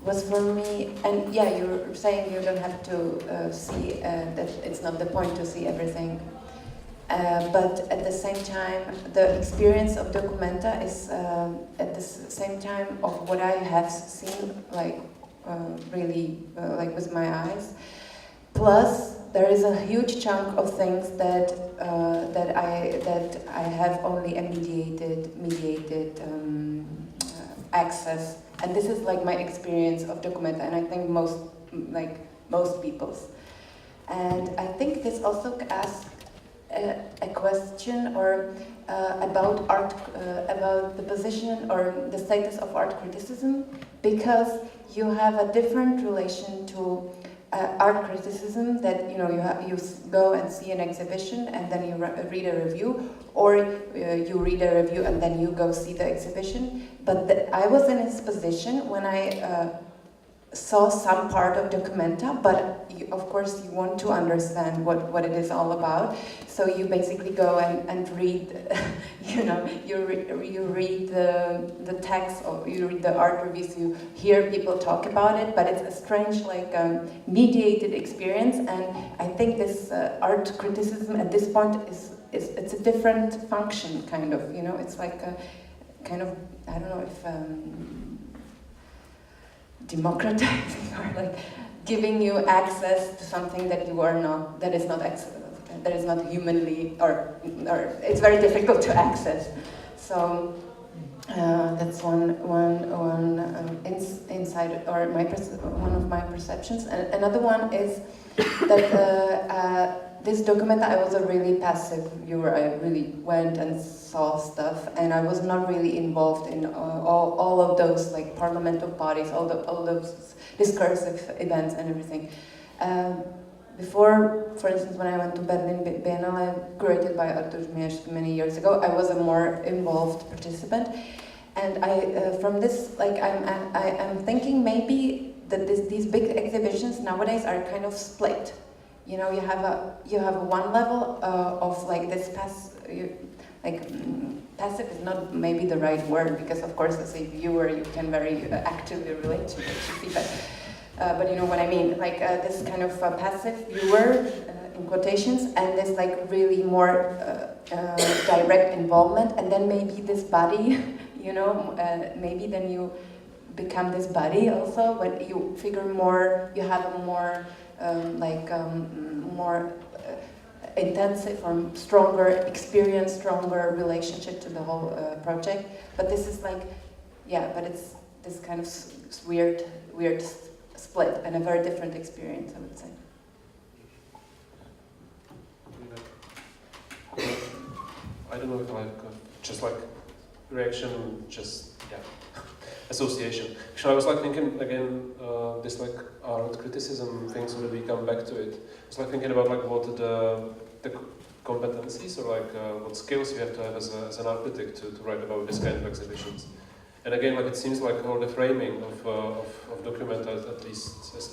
Speaker 6: was for me, and yeah, you're saying you don't have to see, that it's not the point to see everything. But at the same time, the experience of documenta is at the same time of what I have seen, like really, like with my eyes. Plus, there is a huge chunk of things that I have only a mediated access, and this is like my experience of documenta, and I think most people's. And I think this also asks a question or about art, about the position or the status of art criticism, because you have a different relation to art criticism that you go and see an exhibition and then you read a review, or you read a review and then you go see the exhibition. But I was in this position when I saw some part of documenta, but of course you want to understand what it is all about. So you basically go and read, you read the text, or you read the art reviews, you hear people talk about it, but it's a strange, mediated experience. And I think this art criticism at this point it's a different function, kind of. It's like a kind of, I don't know if democratizing or like giving you access to something that you are not, that is not humanly, or it's very difficult to access. So that's one insight, or one of my perceptions. And another one is that this documenta, I was a really passive viewer. I really went and saw stuff, and I was not really involved in all of those like parliamentary bodies, all those discursive events and everything. Before, for instance, when I went to Berlin Biennale, curated by Artur Zmierzch many years ago, I was a more involved participant, and I from this, like, I'm thinking maybe that these big exhibitions nowadays are kind of split. You have one level of like this passive is not maybe the right word, because of course as a viewer you can very actively relate to what you see, but you know what I mean, like this kind of passive viewer in quotations, and this like really more direct involvement, and then maybe this body, maybe then you become this body also, when you figure more, you have a more more intensive or stronger experience, stronger relationship to the whole project. But this is like, yeah, but it's this kind of weird split and a very different experience, I would say.
Speaker 2: I don't know if just like reaction, association. Actually, I was like thinking again, this like art criticism things, when we come back to it. I was like thinking about like what the competencies or like what skills you have to have as an art critic to write about this kind of exhibitions. And again, like it seems like all the framing of documenta, at least as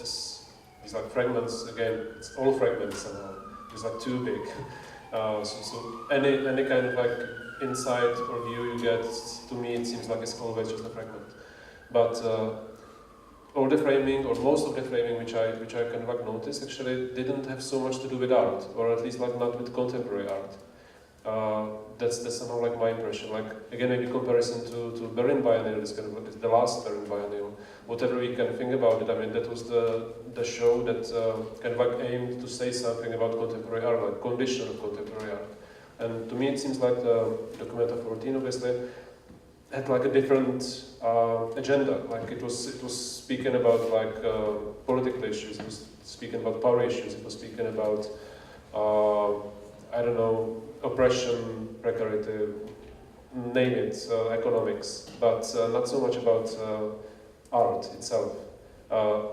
Speaker 2: these like fragments. Again, it's all fragments somehow. It's like too big. So any kind of like insight or view you get, to me it seems like it's always just a fragment. But all the framing, or most of the framing which I kind of like noticed, actually didn't have so much to do with art, or at least like not with contemporary art. That's somehow like my impression. Like again, maybe comparison to Berlin Biennial, this kind of like the last Berlin Biennial. Whatever we can think about it, I mean that was the show that kind of like aimed to say something about contemporary art, like condition of contemporary art. And to me, it seems like the Documenta 14, obviously, had like a different agenda. Like it was speaking about like political issues. It was speaking about power issues. It was speaking about I don't know, oppression, precarity, name it, economics, but not so much about art itself.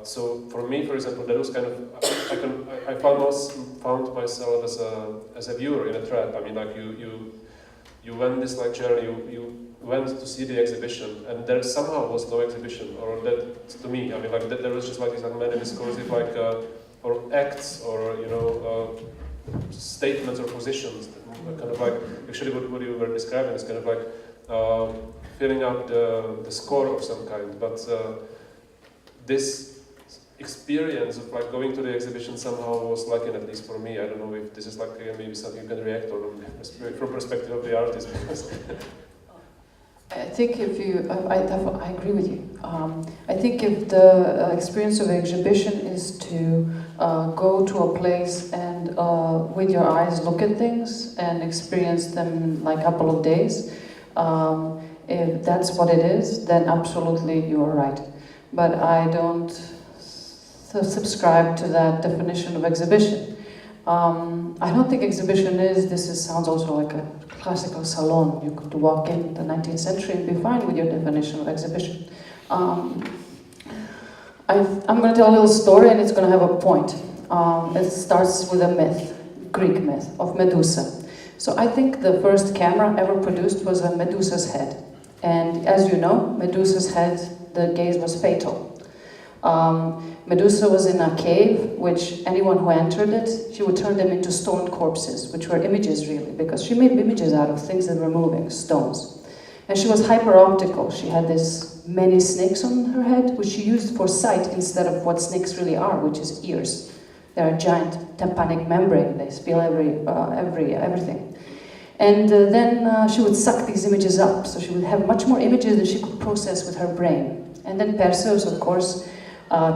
Speaker 2: So for me, for example, that was kind of, I found myself as a viewer in a trap. I mean, like you went this like journey, you went to see the exhibition, and there somehow was no exhibition, or that to me, I mean, like there was just like these like many discursive like or acts, or you know, statements or positions, kind of like actually what you were describing is kind of like filling up the score of some kind, but this experience of like going to the exhibition somehow was lacking, at least for me. I don't know if this is like maybe something you can react on from perspective of the artist.
Speaker 3: I think if you, I agree with you. I think if the experience of an exhibition is to go to a place and with your eyes look at things and experience them in like a couple of days, if that's what it is, then absolutely you are right. But I don't subscribe to that definition of exhibition. I don't think exhibition sounds also like a classical salon. You could walk in the 19th century and be fine with your definition of exhibition. I'm going to tell a little story, and it's going to have a point. It starts with a myth, Greek myth, of Medusa. So I think the first camera ever produced was a Medusa's head. And as you know, Medusa's head, the gaze was fatal. Medusa was in a cave, which anyone who entered it, she would turn them into stone corpses, which were images really, because she made images out of things that were moving, stones. And she was hyper-optical. She had this many snakes on her head, which she used for sight instead of what snakes really are, which is ears. They're a giant tympanic membrane. They feel everything. And then she would suck these images up, so she would have much more images than she could process with her brain. And then Perseus, of course,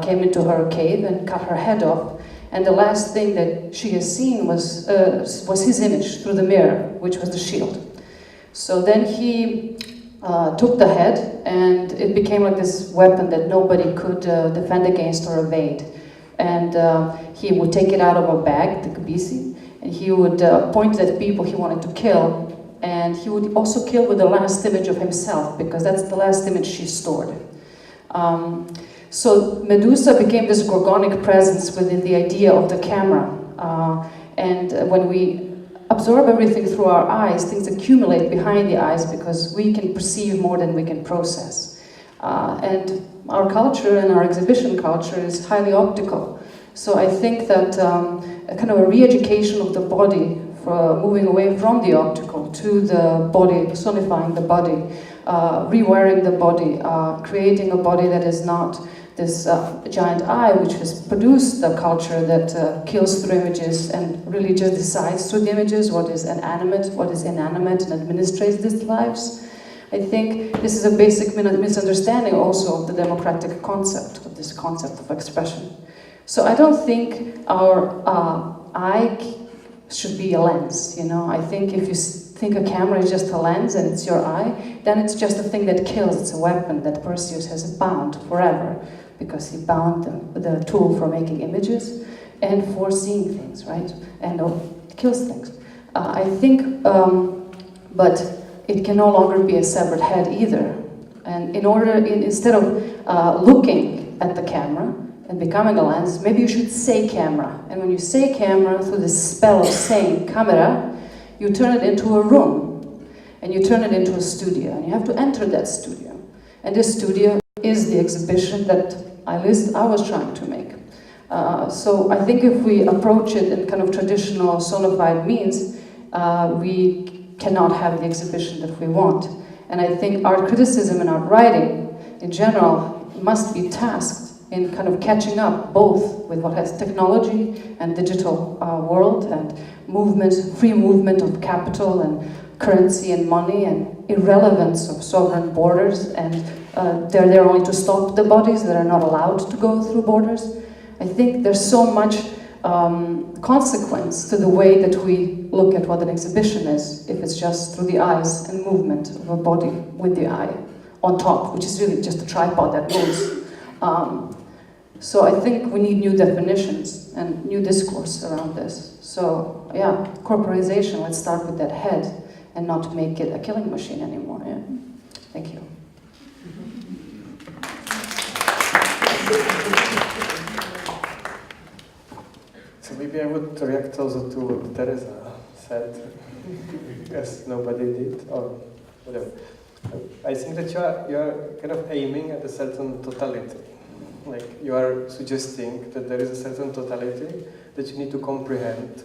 Speaker 3: came into her cave and cut her head off. And the last thing that she has seen was his image through the mirror, which was the shield. So then he took the head, and it became like this weapon that nobody could defend against or evade. And he would take it out of a bag, the kabisi, and he would point at people he wanted to kill. And he would also kill with the last image of himself, because that's the last image she stored. So Medusa became this gorgonic presence within the idea of the camera. And when we absorb everything through our eyes, things accumulate behind the eyes because we can perceive more than we can process. And our culture and our exhibition culture is highly optical. So I think that a kind of a re-education of the body, for moving away from the optical to the body, personifying the body, rewiring the body, creating a body that is not this giant eye which has produced the culture that kills through images and really just decides through the images what is animate, what is inanimate, and administrates these lives. I think this is a basic misunderstanding also of the democratic concept, of this concept of expression. So I don't think our eye should be a lens, you know. I think if you think a camera is just a lens and it's your eye, then it's just a thing that kills. It's a weapon that Perseus has bound forever, because he bound the tool for making images and for seeing things, right? And it kills things. I think, but it can no longer be a severed head either. And instead of looking at the camera and becoming a lens, maybe you should say camera. And when you say camera, through this spell of saying camera, you turn it into a room, and you turn it into a studio, and you have to enter that studio. And this studio is the exhibition that I was trying to make. So I think if we approach it in kind of traditional sonified means, we cannot have the exhibition that we want. And I think art criticism and art writing in general must be tasked in kind of catching up both with what has technology and digital world and movement, free movement of capital and currency and money and irrelevance of sovereign borders, and they're there only to stop the bodies that are not allowed to go through borders. I think there's so much consequence to the way that we look at what an exhibition is if it's just through the eyes and movement of a body with the eye on top, which is really just a tripod that moves. So I think we need new definitions and new discourse around this. So yeah, corporization, let's start with that head and not make it a killing machine anymore. Yeah? Thank you.
Speaker 5: So maybe I would react also to what Tereza said, as nobody did, or whatever. I think that you are kind of aiming at a certain totality. Like you are suggesting that there is a certain totality that you need to comprehend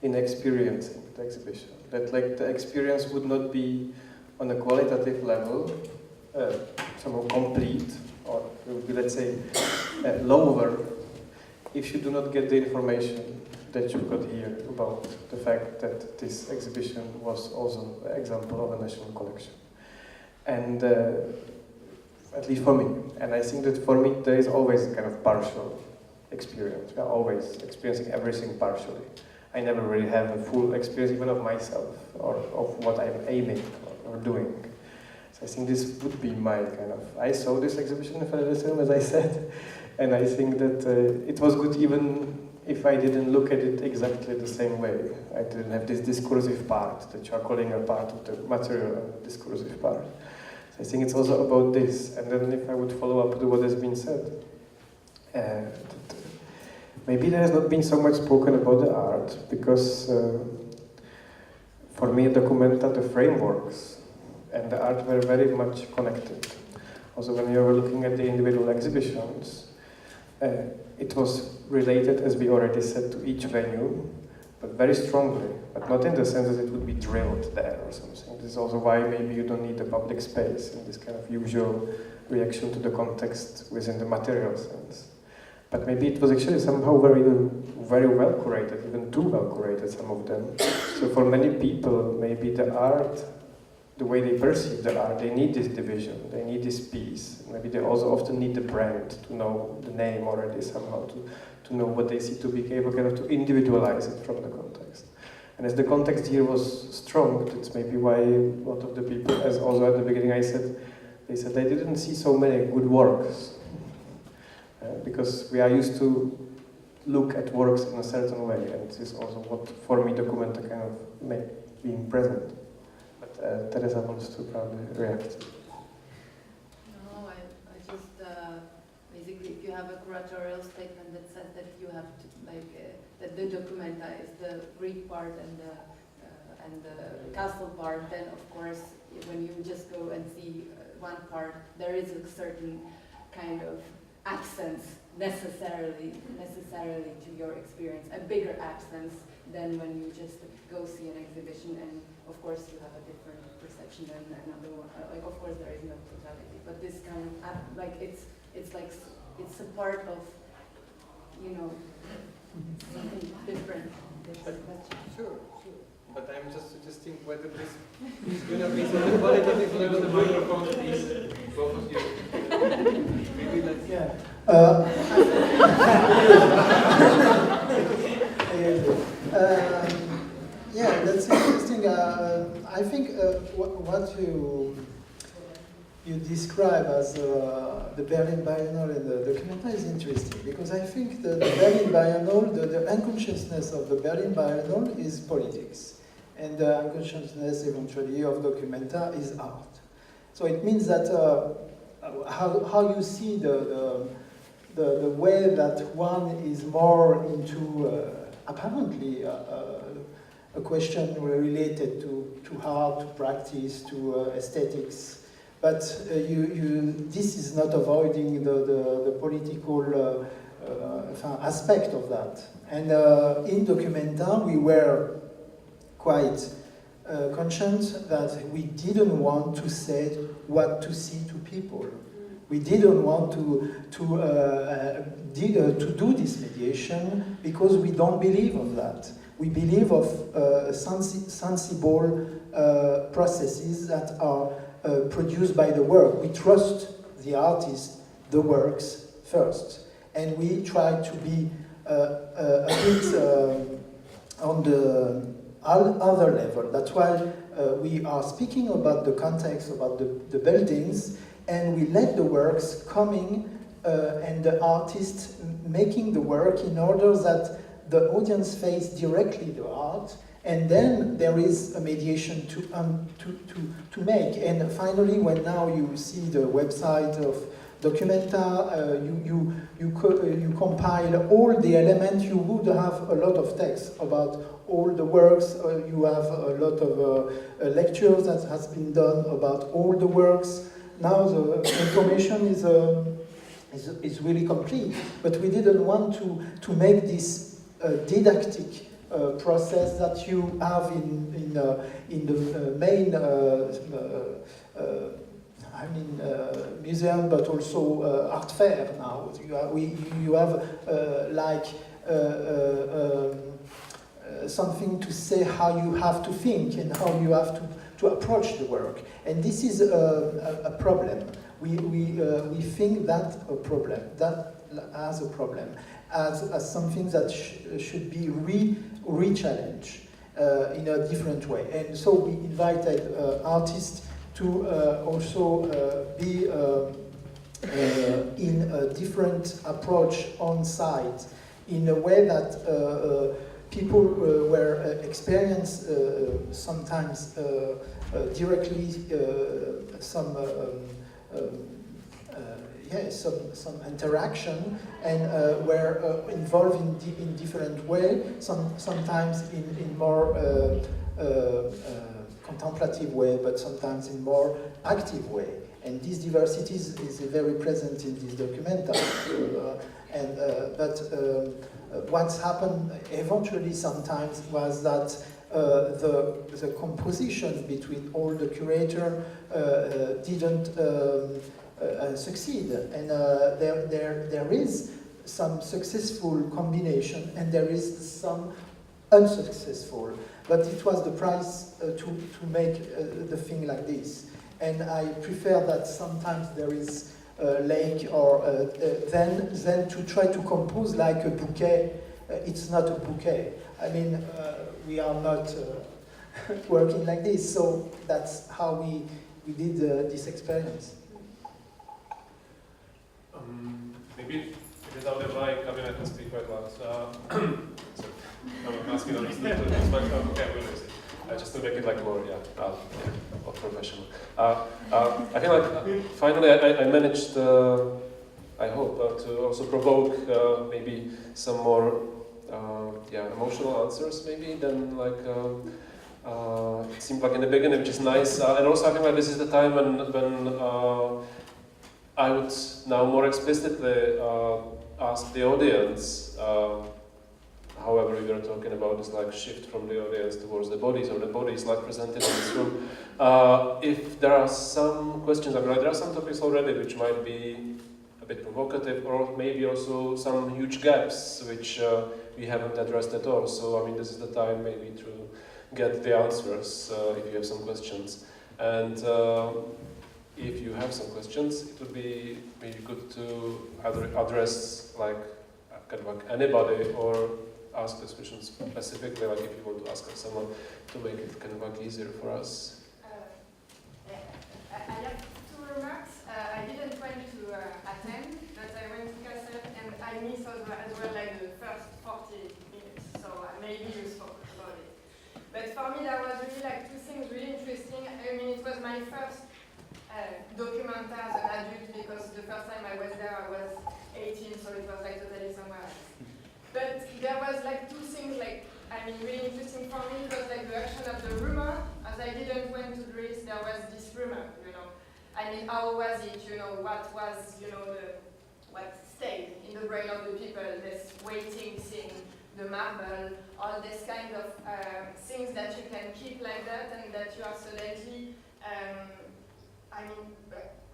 Speaker 5: in experiencing the exhibition. That like the experience would not be on a qualitative level, somehow complete, or it would be, let's say, lower, if you do not get the information that you got here about the fact that this exhibition was also an example of a national collection. And at least for me. And I think that for me there is always a kind of partial experience. We are always experiencing everything partially. I never really have a full experience even of myself or of what I'm aiming or doing. So I think this would be my kind of... I saw this exhibition in Federalism, as I said, and I think that it was good even if I didn't look at it exactly the same way. I didn't have this discursive part that you are calling a part of the material and the discursive part. So I think it's also about this. And then if I would follow up to what has been said, maybe there has not been so much spoken about the art, because for me, documenta, the frameworks and the art were very much connected. Also, when you were looking at the individual exhibitions, it was related, as we already said, to each venue, but very strongly, but not in the sense that it would be drilled there or something. This is also why maybe you don't need a public space in this kind of usual reaction to the context within the material sense. But maybe it was actually somehow very well curated, even too well curated, some of them. So for many people, maybe the art, the way they perceive the art, they need this division, they need this piece. Maybe they also often need the brand to know the name already somehow, to know what they see, to be able kind of to individualize it from the context. And as the context here was strong, that's maybe why a lot of the people, as also at the beginning I said, they said they didn't see so many good works. Because we are used to look at works in a certain way, and this is also what, for me, documenta kind of made being present. But Tereza wants to probably react.
Speaker 6: No, I just, basically, if you have a curatorial statement that says that you have to, like, that the documenta is the Greek part and the castle part, then of course, when you just go and see one part, there is a certain kind of accents necessarily to your experience, a bigger accents than when you just go see an exhibition, and of course you have a different perception than another one. Like, of course there is no totality, but this kind of like it's like it's a part of, you know, something different.
Speaker 5: Sure. But I'm just suggesting whether this is going to be the qualitative level, the microphone, please, both of you. Maybe let's...
Speaker 4: Yeah. Yeah, that's interesting. I think what you describe as the Berlin Biennale and the documenta is interesting, because I think the Berlin Biennale, the unconsciousness of the Berlin Biennale is politics. And the unconsciousness eventually of documenta is art. So it means that how you see the way that one is more into apparently a question related to art, to practice, to aesthetics, but this is not avoiding the political aspect of that. And in documenta we were quite conscious that we didn't want to say what to see to people. We didn't want to do this mediation because we don't believe of that. We believe of sensible processes that are produced by the work. We trust the artist, the works first, and we try to be a bit on the other level. That's why we are speaking about the context, about the buildings, and we let the works coming and the artist making the work in order that the audience face directly the art And then there is a mediation to make. And finally, when now you see the website of Documenta, you compile all the elements, you would have a lot of text about all the works, you have a lot of lectures that has been done about all the works. Now the information is really complete, but we didn't want to make this didactic process that you have in the main museum, but also art fair now. You have something to say how you have to think and how you have to approach the work. And this is a problem. We think that a problem, that as a problem, as something that should be re-challenged in a different way. And so we invited artists to also be in a different approach on site, in a way that people were experienced sometimes directly some interaction, and were involved in different way. Sometimes in more contemplative way, but sometimes in more active way. And this diversity is very present in this documenta. But what's happened eventually sometimes was that the composition between all the curator didn't succeed, and there is some successful combination and there is some unsuccessful, but it was the price to make the thing like this. And I prefer that sometimes there is lake or then to try to compose like a bouquet. It's not a bouquet. I mean, we are not working like this, so that's how we did this experience.
Speaker 2: Maybe without the mic, I mean, I can speak quite loud. So I'm asking on this microphone. Okay, we'll use it. Just to make it like more, more professional. I think like finally I managed, I hope, to also provoke maybe some more emotional answers maybe than like it seemed like in the beginning, which is nice. And also I think like this is the time when I would now more explicitly ask the audience. However, we were talking about this like shift from the audience towards the bodies, or the bodies like presented in this room. If there are some questions, I mean, like, there are some topics already which might be a bit provocative, or maybe also some huge gaps which we haven't addressed at all. So, I mean, this is the time maybe to get the answers if you have some questions. And if you have some questions, it would be maybe good to address like kind of like anybody, or ask this question specifically, like if you want to ask someone, to make it kind of like easier for us.
Speaker 7: I have two remarks. I didn't went to attend, but I went to Kasárna and I missed as well like the first 40 minutes, so maybe you spoke about it. But for me there was really like two things really interesting. I mean, it was my first documenta as an adult, because the first time I was there I was 18, so it was like totally somewhere else. But there was like two things like, I mean, really interesting for me. It was like the action of the rumor. As I didn't went to Greece, there was this rumor, you know. I mean, how was it, you know, what was, you know, what stayed in the brain of the people, this waiting thing, the marble, all this kind of things that you can keep like that, and that you are suddenly, I mean,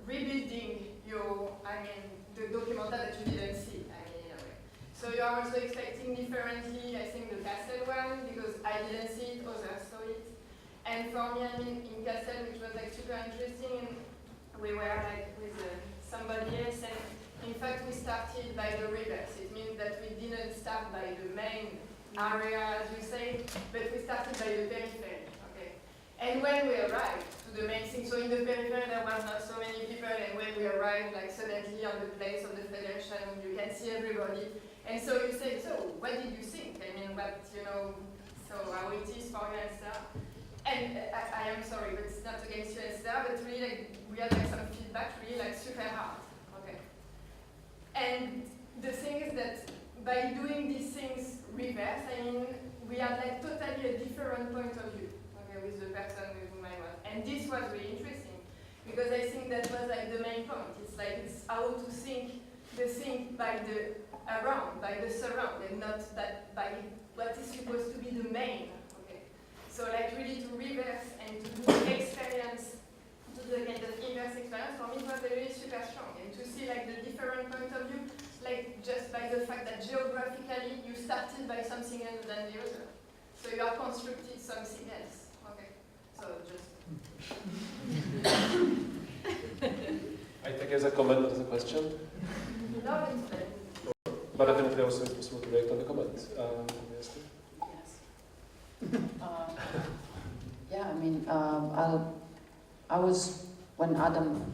Speaker 7: rebuilding your, I mean, the documenta that you didn't see. So you are also expecting differently, I think, the Castle one, because I didn't see it, others saw it. And for me, I mean, in Castle, which was like super interesting, and we were like with somebody else, and in fact we started by the reverse. It means that we didn't start by the main area, as you say, but we started by the periphery, okay? And when we arrived to the main thing, so in the periphery there was not so many people, and when we arrived, like suddenly on the place of the Federation, you can see everybody. And so you say, so what did you think? I mean, what, you know, So how it is for you, Esther. And I am sorry, but it's not against you, Esther, but really like, we had like some feedback, really like super hard. Okay. And the thing is that by doing these things reverse, I mean, we had like totally a different point of view, okay, with the person with whom I was. And this was really interesting, because I think that was like the main point. It's like, it's how to think the thing by the around, by the surround, and not that by what is supposed to be the main. Okay. So like really to reverse and to do the experience, to do the kind of inverse experience, for me it was really super strong. And to see like the different point of view, like just by the fact that geographically you started by something else than the other. So you have constructed something else. Okay. So just
Speaker 2: I take as a comment, not as a question.
Speaker 7: no, it's like,
Speaker 2: But definitely also it's possible to react on the comment.
Speaker 3: Yes. Yeah, I mean, I was, when Adam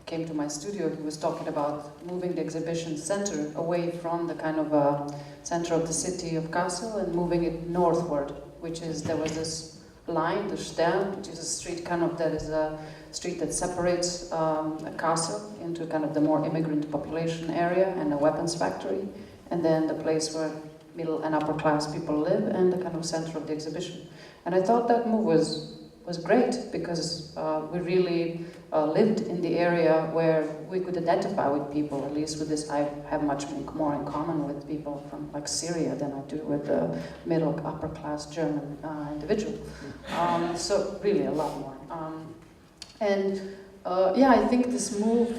Speaker 3: came to my studio, he was talking about moving the exhibition center away from the kind of center of the city of Kassel and moving it northward, which is, there was this line, the Stern, which is a street kind of, that is a street that separates Kassel into kind of the more immigrant population area and a weapons factory, and then the place where middle and upper class people live, and the kind of center of the exhibition. And I thought that move was great, because we really lived in the area where we could identify with people, at least with this. I have much more in common with people from like Syria than I do with the middle upper class German individual. So really a lot more. Yeah, I think this move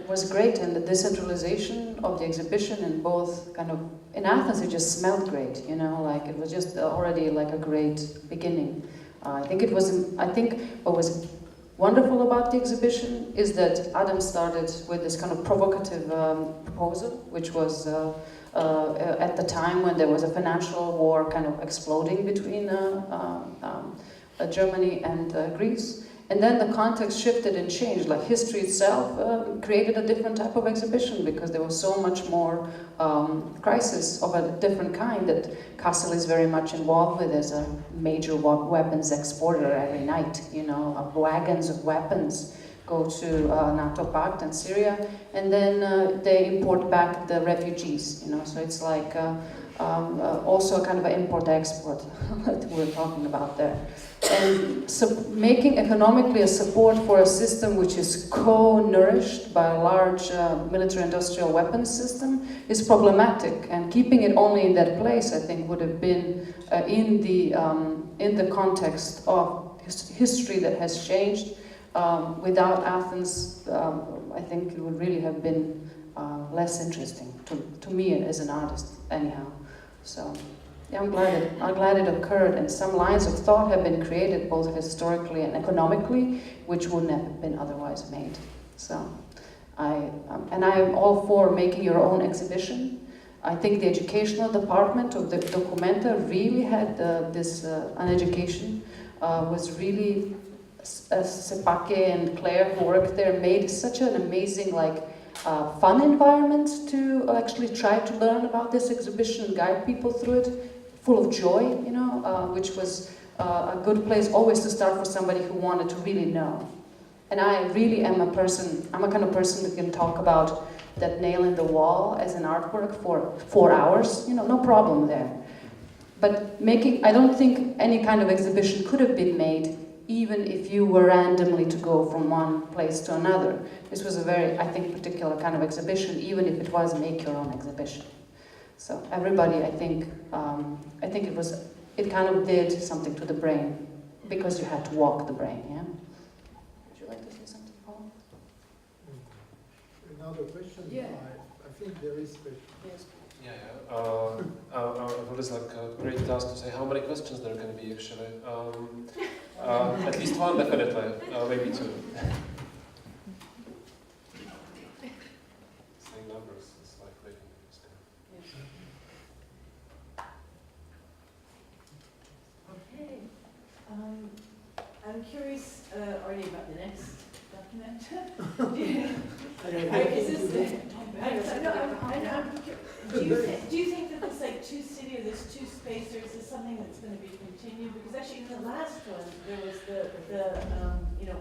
Speaker 3: was great, and the decentralization of the exhibition in both kind of, in Athens it just smelled great, you know, like it was just already like a great beginning. I think what was wonderful about the exhibition is that Adam started with this kind of provocative proposal, which was at the time when there was a financial war kind of exploding between Germany and Greece. And then the context shifted and changed, like history itself created a different type of exhibition, because there was so much more crisis of a different kind that Kassel is very much involved with as a major weapons exporter every night. You know, wagons of weapons go to NATO Pact and Syria, and then they import back the refugees, you know, so it's like also a kind of an import-export that we're talking about there. And so making economically a support for a system which is co-nourished by a large military-industrial weapons system is problematic, and keeping it only in that place, I think, would have been in the context of history that has changed. Without Athens, I think it would really have been less interesting to me as an artist, anyhow. So. Yeah, I'm glad it occurred, and some lines of thought have been created both historically and economically, which wouldn't have been otherwise made. So, I am all for making your own exhibition. I think the educational department of the Documenta really had an education, was really, Sepake and Claire who worked there made such an amazing, like, fun environment to actually try to learn about this exhibition and guide people through it. Full of joy, you know, which was a good place always to start for somebody who wanted to really know. And I really am I'm a kind of person that can talk about that nail in the wall as an artwork for 4 hours, you know, no problem there. But I don't think any kind of exhibition could have been made even if you were randomly to go from one place to another. This was a very, I think, particular kind of exhibition, even if it was make your own exhibition. So everybody, I think it kind of did something to the brain, because you had to walk the brain, yeah? Would you like to say something, Paul?
Speaker 4: Another question?
Speaker 3: Yeah.
Speaker 4: I think there is a question.
Speaker 3: Yes.
Speaker 2: Yeah. It is like a great task to say how many questions there can be, actually. At least one, definitely. Maybe two. Saying numbers is like making this kind of...
Speaker 3: Yes.
Speaker 8: Okay. I'm curious already about the next document. Is this Do you think that this like two city or this two spacers is something that's going to be continued? Because actually in the last one there was the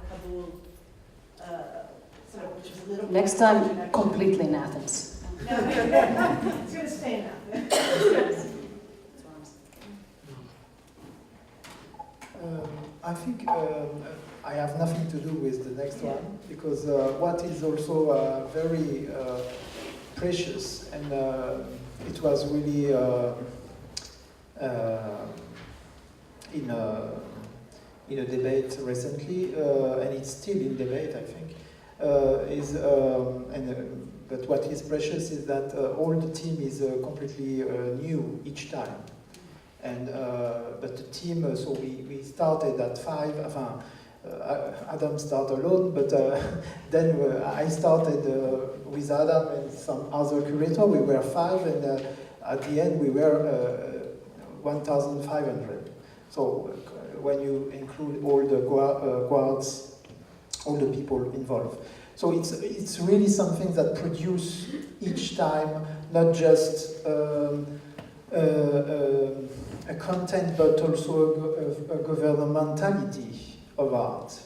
Speaker 8: Kabul sort of, which was a little.
Speaker 3: Next time, completely in Athens.
Speaker 8: No, it's going to stay in Athens.
Speaker 4: I think I have nothing to do with the next one, because what is also very precious, and it was really in a debate recently, and it's still in debate, I think, but what is precious is that all the team is completely new each time. And but the team, so we started at 5. Adam started alone, but then I started with Adam and some other curator. We were 5, and at the end we were 1,500. So when you include all the guards, all the people involved. So it's really something that produce each time, not just a content, but also a governmentality of art.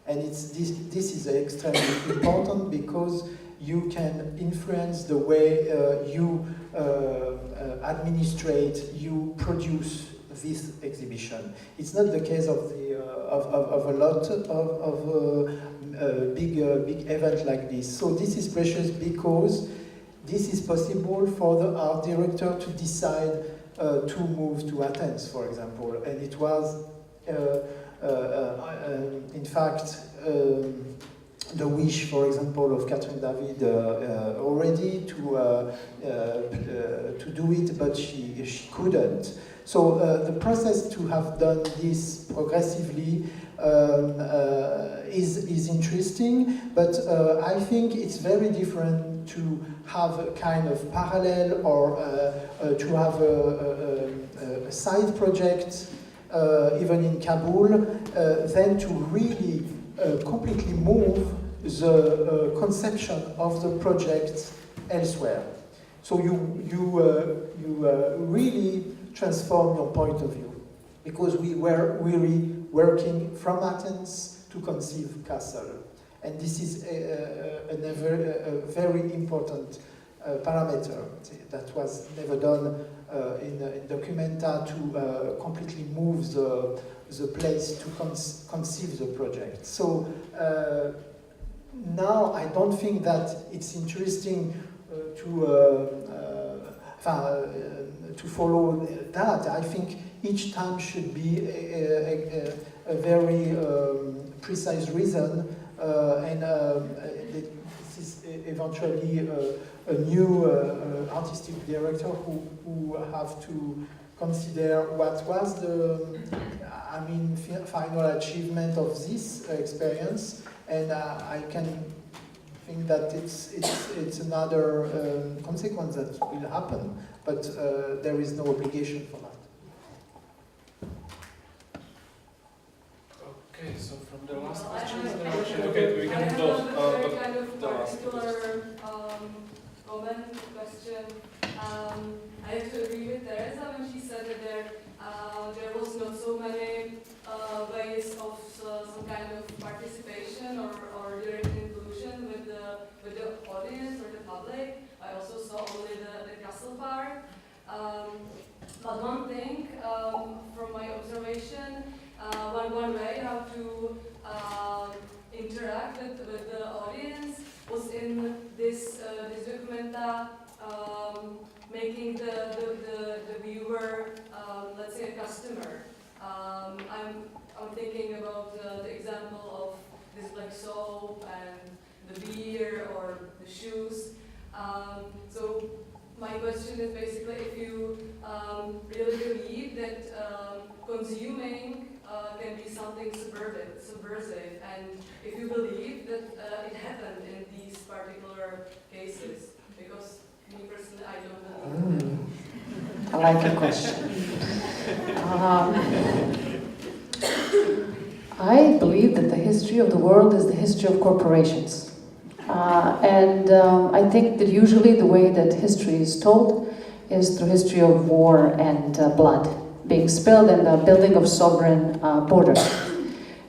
Speaker 4: And this is extremely important, because you can influence the way you administrate, you produce this exhibition. It's not the case of a lot of big events like this. So this is precious because this is possible for the art director to decide to move to Athens, for example. And it was, in fact, the wish, for example, of Catherine David already to do it, but she couldn't. So the process to have done this progressively is interesting, but I think it's very different to have a kind of parallel, or to have a side project, even in Kabul, than to really completely move the conception of the project elsewhere. So you really transform your point of view, because we were really working from Athens to conceive Castle. And this is a very important parameter that was never done in Documenta, to completely move the place to conceive the project. So now I don't think that it's interesting to follow that. I think each time should be a very precise reason, and this is eventually a new artistic director who have to consider what was the final achievement of this experience, and I can think that it's another consequence that will happen, but there is no obligation for that.
Speaker 2: Okay, so from the last question, okay, we can go.
Speaker 7: Very kind of particular comment, question. I have to agree with Tereza when she said that there was not so many ways of some kind of participation or direct inclusion with the audience or the public. I also saw only the castle part. But one thing from my observation, one way how to interact with the audience was in this documenta, making the viewer, let's say, a customer. I'm thinking about the example of this black soap and the beer or the shoes. So my question is basically if you really believe that consuming can be something subversive, and if you believe that it happened in these particular cases, because me personally, I don't believe that.
Speaker 3: I like the question. I believe that the history of the world is the history of corporations. I think that usually the way that history is told is through history of war and blood being spilled and the building of sovereign borders.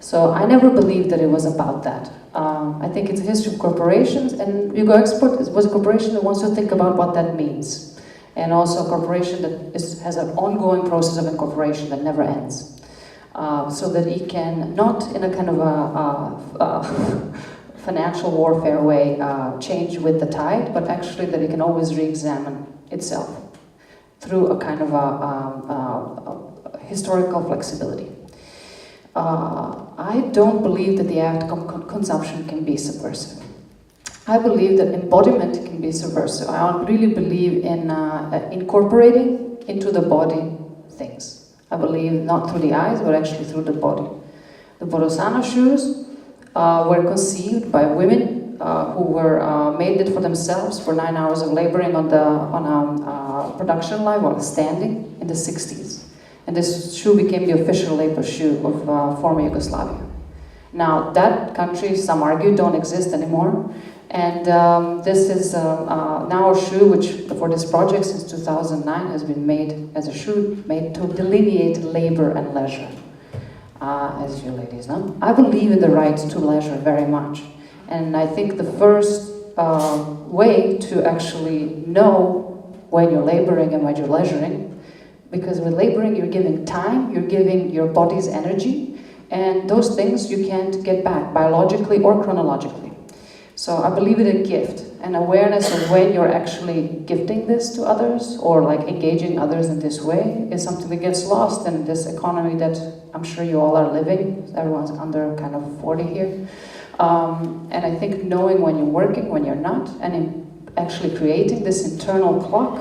Speaker 3: So I never believed that it was about that. I think it's a history of corporations, and Yugoexport was a corporation that wants to think about what that means. And also a corporation that has an ongoing process of incorporation that never ends. So that it can, not in a kind of a financial warfare way, change with the tide, but actually that it can always re-examine itself through a kind of a historical flexibility. I don't believe that the act of consumption can be subversive. I believe that embodiment can be subversive. I really believe in incorporating into the body things. I believe not through the eyes, but actually through the body. The Borosana shoes were conceived by women who were made it for themselves for 9 hours of laboring on a production line while standing in the 60s. And this shoe became the official labor shoe of former Yugoslavia. Now, that country, some argue, don't exist anymore. And this is now a shoe which, for this project since 2009, has been made as a shoe made to delineate labor and leisure. As you ladies know, I believe in the right to leisure very much. And I think the first way to actually know when you're laboring and when you're leisuring, because with laboring you're giving time, you're giving your body's energy, and those things you can't get back biologically or chronologically. So I believe in a gift, and awareness of when you're actually gifting this to others or like engaging others in this way is something that gets lost in this economy that I'm sure you all are living. Everyone's under kind of 40 here. And I think knowing when you're working, when you're not, and in actually creating this internal clock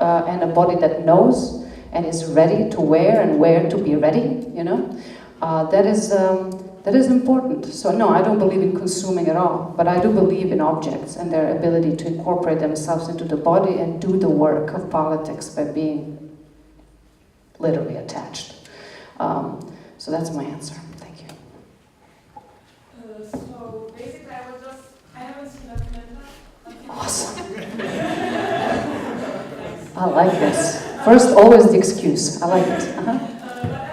Speaker 3: and a body that knows and is ready to wear and where to be ready, you know, that is important. So no, I don't believe in consuming at all, but I do believe in objects and their ability to incorporate themselves into the body and do the work of politics by being literally attached. So that's my answer. Thank you.
Speaker 7: So basically I haven't seen Dokumenty.
Speaker 3: Awesome. I like this. First, always the excuse. I like it.
Speaker 7: But I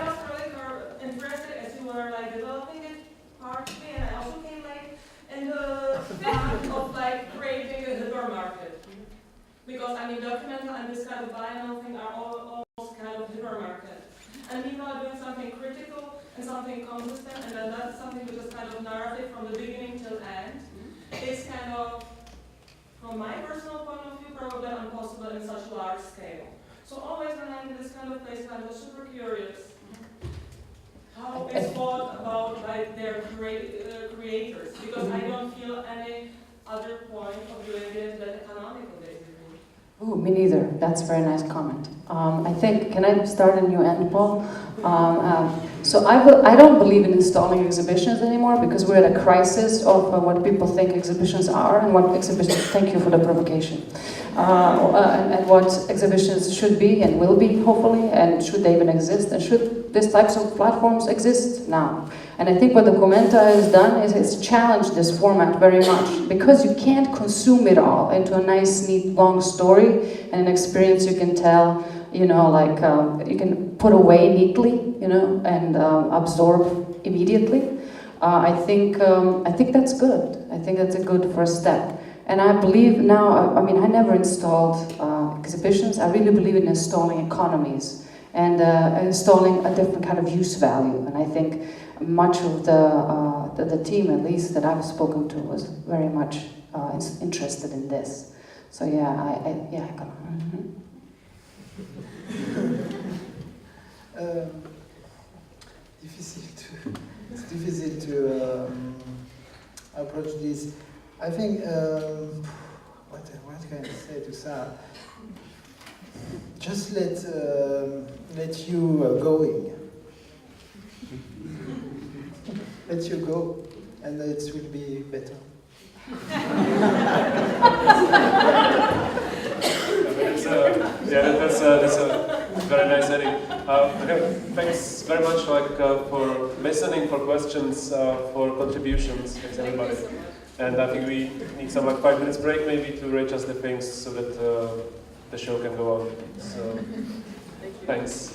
Speaker 7: was really interested as you were like developing it partly, and I also came like in the fact of like creating a hypermarket. Because I mean, Documenta and this kind of binary thing are almost kind of hypermarket. And people are doing something critical and something consistent, and then that's something which is kind of narrative from the beginning till end. It's kind of, from my personal point of view, probably impossible in such large scale. So always when I'm in this kind of place, I'm just super curious. How is thought about by their creators? Because I don't feel any other point of doing it than economical, basically.
Speaker 3: Oh, me neither. That's a very nice comment. I think, can I start and you end, Paul? So I don't believe in installing exhibitions anymore because we're at a crisis of what people think exhibitions are and what exhibitions, thank you for the provocation, and what exhibitions should be and will be, hopefully, and should they even exist, and should these types of platforms exist now. And I think what Dokumenty has done is it's challenged this format very much because you can't consume it all into a nice, neat, long story and an experience you can tell, you know, like you can put away neatly, you know, and absorb immediately. I think that's good. I think that's a good first step. And I believe now, I mean, I never installed exhibitions. I really believe in installing economies and installing a different kind of use value. And I think much of the team, at least that I've spoken to, was very much interested in this. So yeah, I got.
Speaker 4: It's difficult to approach this. I think what can I say to Sarah? Just let you going. Let you go, and it will be better.
Speaker 2: That's a very nice ending. Okay, thanks very much, for listening, for questions, for contributions. Thanks everybody. And I think we need some like 5 minutes break maybe to readjust the things so that the show can go on. So, thanks.